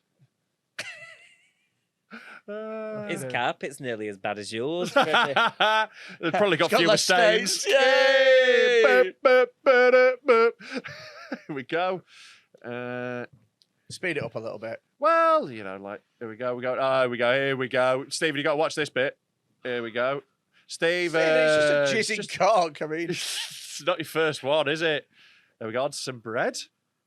His carpet's nearly as bad as yours. They've probably got It's got fewer less stains. stains. Yay! Boop, boop, boop, boop. Here we go. Speed it up a little bit. Well, here we go. Here we go. Stephen, you got to watch this bit. Here we go. Stephen. It's just a jizzing cock. I mean, It's not your first one, is it? There we go. On to some bread.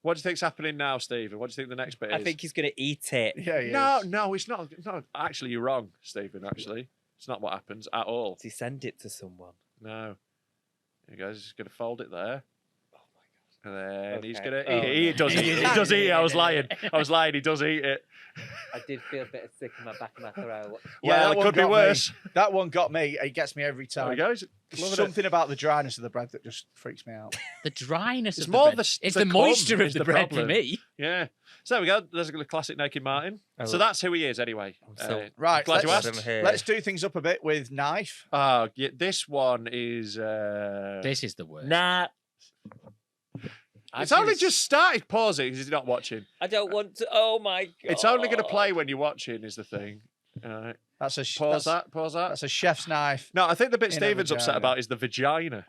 What do you think's happening now, Stephen? What do you think the next bit is? I think he's going to eat it. yeah, he No, is. no, it's not. No, actually, you're wrong, Stephen. Actually, it's not what happens at all. Does he send it to someone? No. There you go. He's just going to fold it there. Oh my And then he's Okay. going to Oh, eat it. He no. does eat it. He does eat it. I was lying. He does eat it. I did feel a bit of sick in my back of my throat. Yeah, Well, that it one could be got me. worse. That one got me. It gets me every There we time. go. He's There's loving it. something about the dryness of the bread that just freaks me out. The dryness It's of more the bread. the It's the the cum moisture is of the the bread problem. for me. Yeah. So there we go. There's a classic Naked Martin. So that's who he is, anyway. so Right, Glad you let's, asked. let's do things up a bit with knife. Oh, yeah, this one is. This is the worst. Nah, It's only just started pausing because he's not watching. I don't want to. Oh my god! It's only going to play when you're watching, is the thing. All right. That's a Pause that. Pause that. That's a chef's knife. No, I think the bit In a Stephen's upset vagina. about is the vagina.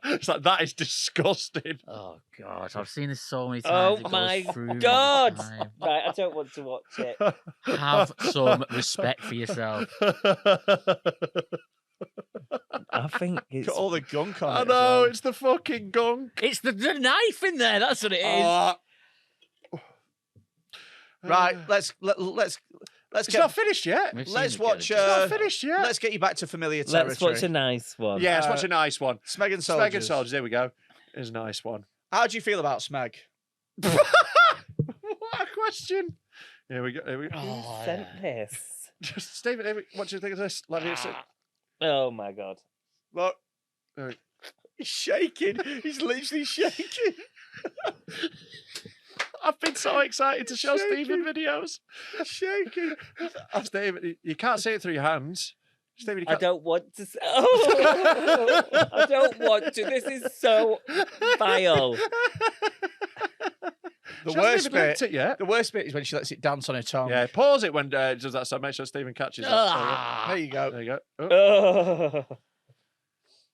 It's like, that is disgusting. Oh god, I've seen this so many Oh times. It goes my through God. time. Right, I don't want to watch it. Have some respect for yourself. I think it's. Got all the gunk on I it. as know, well. it's the fucking gunk. It's the knife in there. That's what it is. Oh. Right, let's It's get not finished yet. We've seen let's the watch. killer. It's not finished yet. Let's get you back to familiar territory. Let's watch a nice one. Yeah, let's watch a nice one. Smeg and Soldiers. Smeg and Soldiers, there we go. Here's a nice one. How do you feel about Smeg? What a question. Here we go. Here we go. Who Oh, sent yeah. this? Just, Stephen, what do you think of this? Let me see. Oh my god. Look, Right. he's shaking. He's literally shaking. I've been so excited to show Shaking. Stephen videos. Shaking. Stephen, you can't see it through your hands. Stephen, you I can't. don't want to. Oh, I don't want to. This is so vile. The She hasn't worst even licked bit. it yet. The worst bit is when she lets it dance on her tongue. Yeah, pause it when it does that, so make sure Stephen catches it. Ah. There you go. There you go. Oh,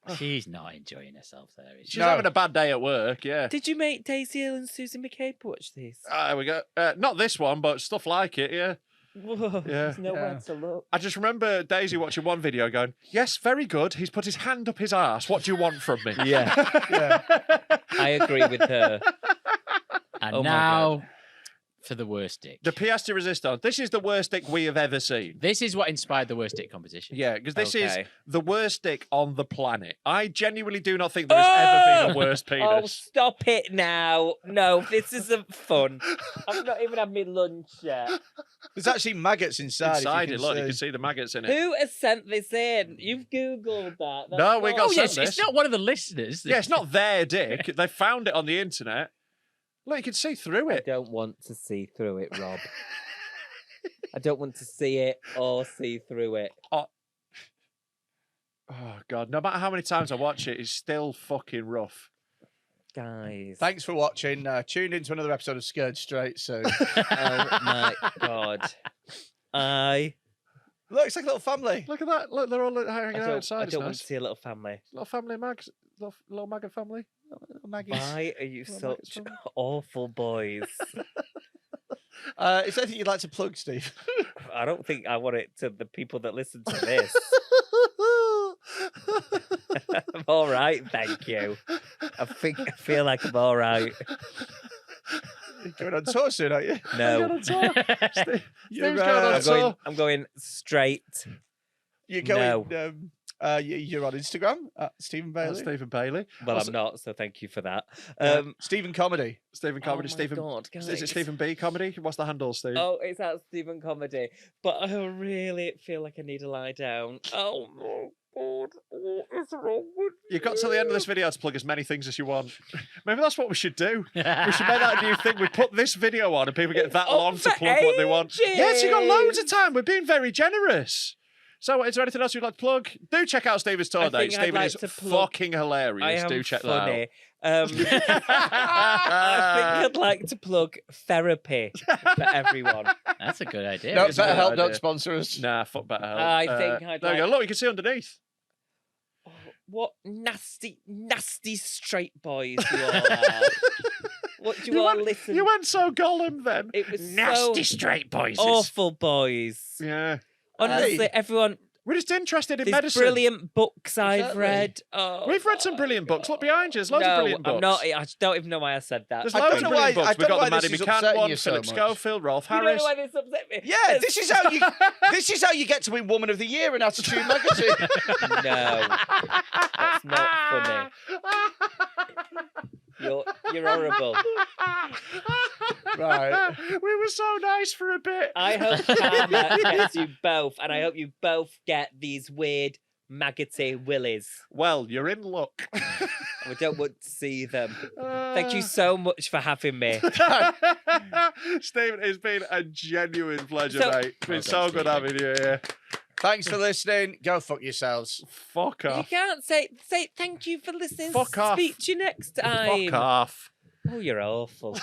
Oh. She's not enjoying herself there. Is she? she's No. having a bad day at work, yeah. Did you make Daisy Hill and Susan McCabe watch these? There we go. Not this one, but stuff like it, yeah. Whoa, there's nowhere Yeah. to look. I just remember Daisy watching one video going, yes, very good. He's put his hand up his arse. What do you want from me? Yeah, Yeah. I agree with her. And Oh my now for the worst dick. The pièce de résistance. This is the worst dick we have ever seen. This is what inspired the worst dick competition. Yeah, because this is Okay. the worst dick on the planet. I genuinely do not think there has ever been a worse Oh, penis. stop it now. No, this isn't fun. I've not even had my lunch yet. There's actually maggots inside. if you Inside can it, look, you see. can see the maggots in it. Who has sent this in? You've Googled that. That's No, we not- got Oh, yes, sent it's this. not one of the listeners. Yeah, it's not their dick. They found it on the internet. Look, you can see through I it. don't want to see through it, Rob. I don't want to see it or see through it. Oh, God. No matter how many times I watch it, it's still fucking rough. Guys. Thanks for watching. Tune into another episode of Scared Straight soon. Oh my god. Look, it's like a little family. Look at that. Look, they're all hanging out I outside. don't It's want nice. to see a little family. Little family mags. Little maggot family. Little Maggies. Why are you Well, Mike's such family. awful boys? Is there anything you'd like to plug, Steve? I don't think I want it to the people that listen to this. I'm all right, thank you. I feel like I'm all right. You're going on tour soon, aren't you? No, Steve's You're, going on I'm tour. going. I'm going straight. You're going. You're on Instagram at Stephen Bailey. Stephen Bailey. Well, Also- I'm not, so thank you for that. Stephen Comedy. Stephen Comedy. oh my Stephen. God, Is guys. it Stephen B Comedy? What's the handle, Steve? Oh, it's at Stephen Comedy. But I really feel like I need to lie down. Oh my god, what is wrong with You've got till the end of this video to plug as many things as you want. Maybe that's what we should do. We should make that a new thing. We put this video on and people get that Oh, long to for plug what they want. Yes, you've got loads of ages. time. We're being very generous. So, is there anything else you'd like to plug? Do check out Stephen's tour I date. think I'd Stephen like is to plug- fucking hilarious. I am Do check funny. that I think I'd like to plug therapy for everyone. That's a good idea. No, It's a good BetterHelp idea. don't sponsor us. out. Nah, fuck BetterHelp. I think I'd there you go. like- Look, you can see underneath. Oh, what nasty, nasty straight boys you all are. What do you all listen? You went so Gollum then. It was Nasty so straight boys. awful boys. Yeah. Honestly, everyone. We're just interested in These medicine. brilliant books I've Exactly. read. Oh, We've read some brilliant books. Look behind you. There's loads no, of brilliant books. I'm not. I don't even know why I said that. There's I loads don't of know brilliant why- I books. We've don't know got the why Maddie this is McCann upsetting one, you so Philip much. Schofield, Rolf You don't Harris. know why this upset me? Yeah, There's this is how you. This is how you get to win Woman of the Year in Attitude Magazine. No, that's not funny. You're horrible. Right. We were so nice for a bit. I hope karma gets you both, and I hope you both get these weird maggoty willies. Well, you're in luck. I don't want to see them. Thank you so much for having me. Stephen, it's been a genuine pleasure, So- mate. It's been Well so done, good Stephen. having you here. Thanks for listening. Go fuck yourselves. Fuck You off. can't say thank you for listening. Fuck off. Speak to you next time. Fuck off. Oh, you're awful.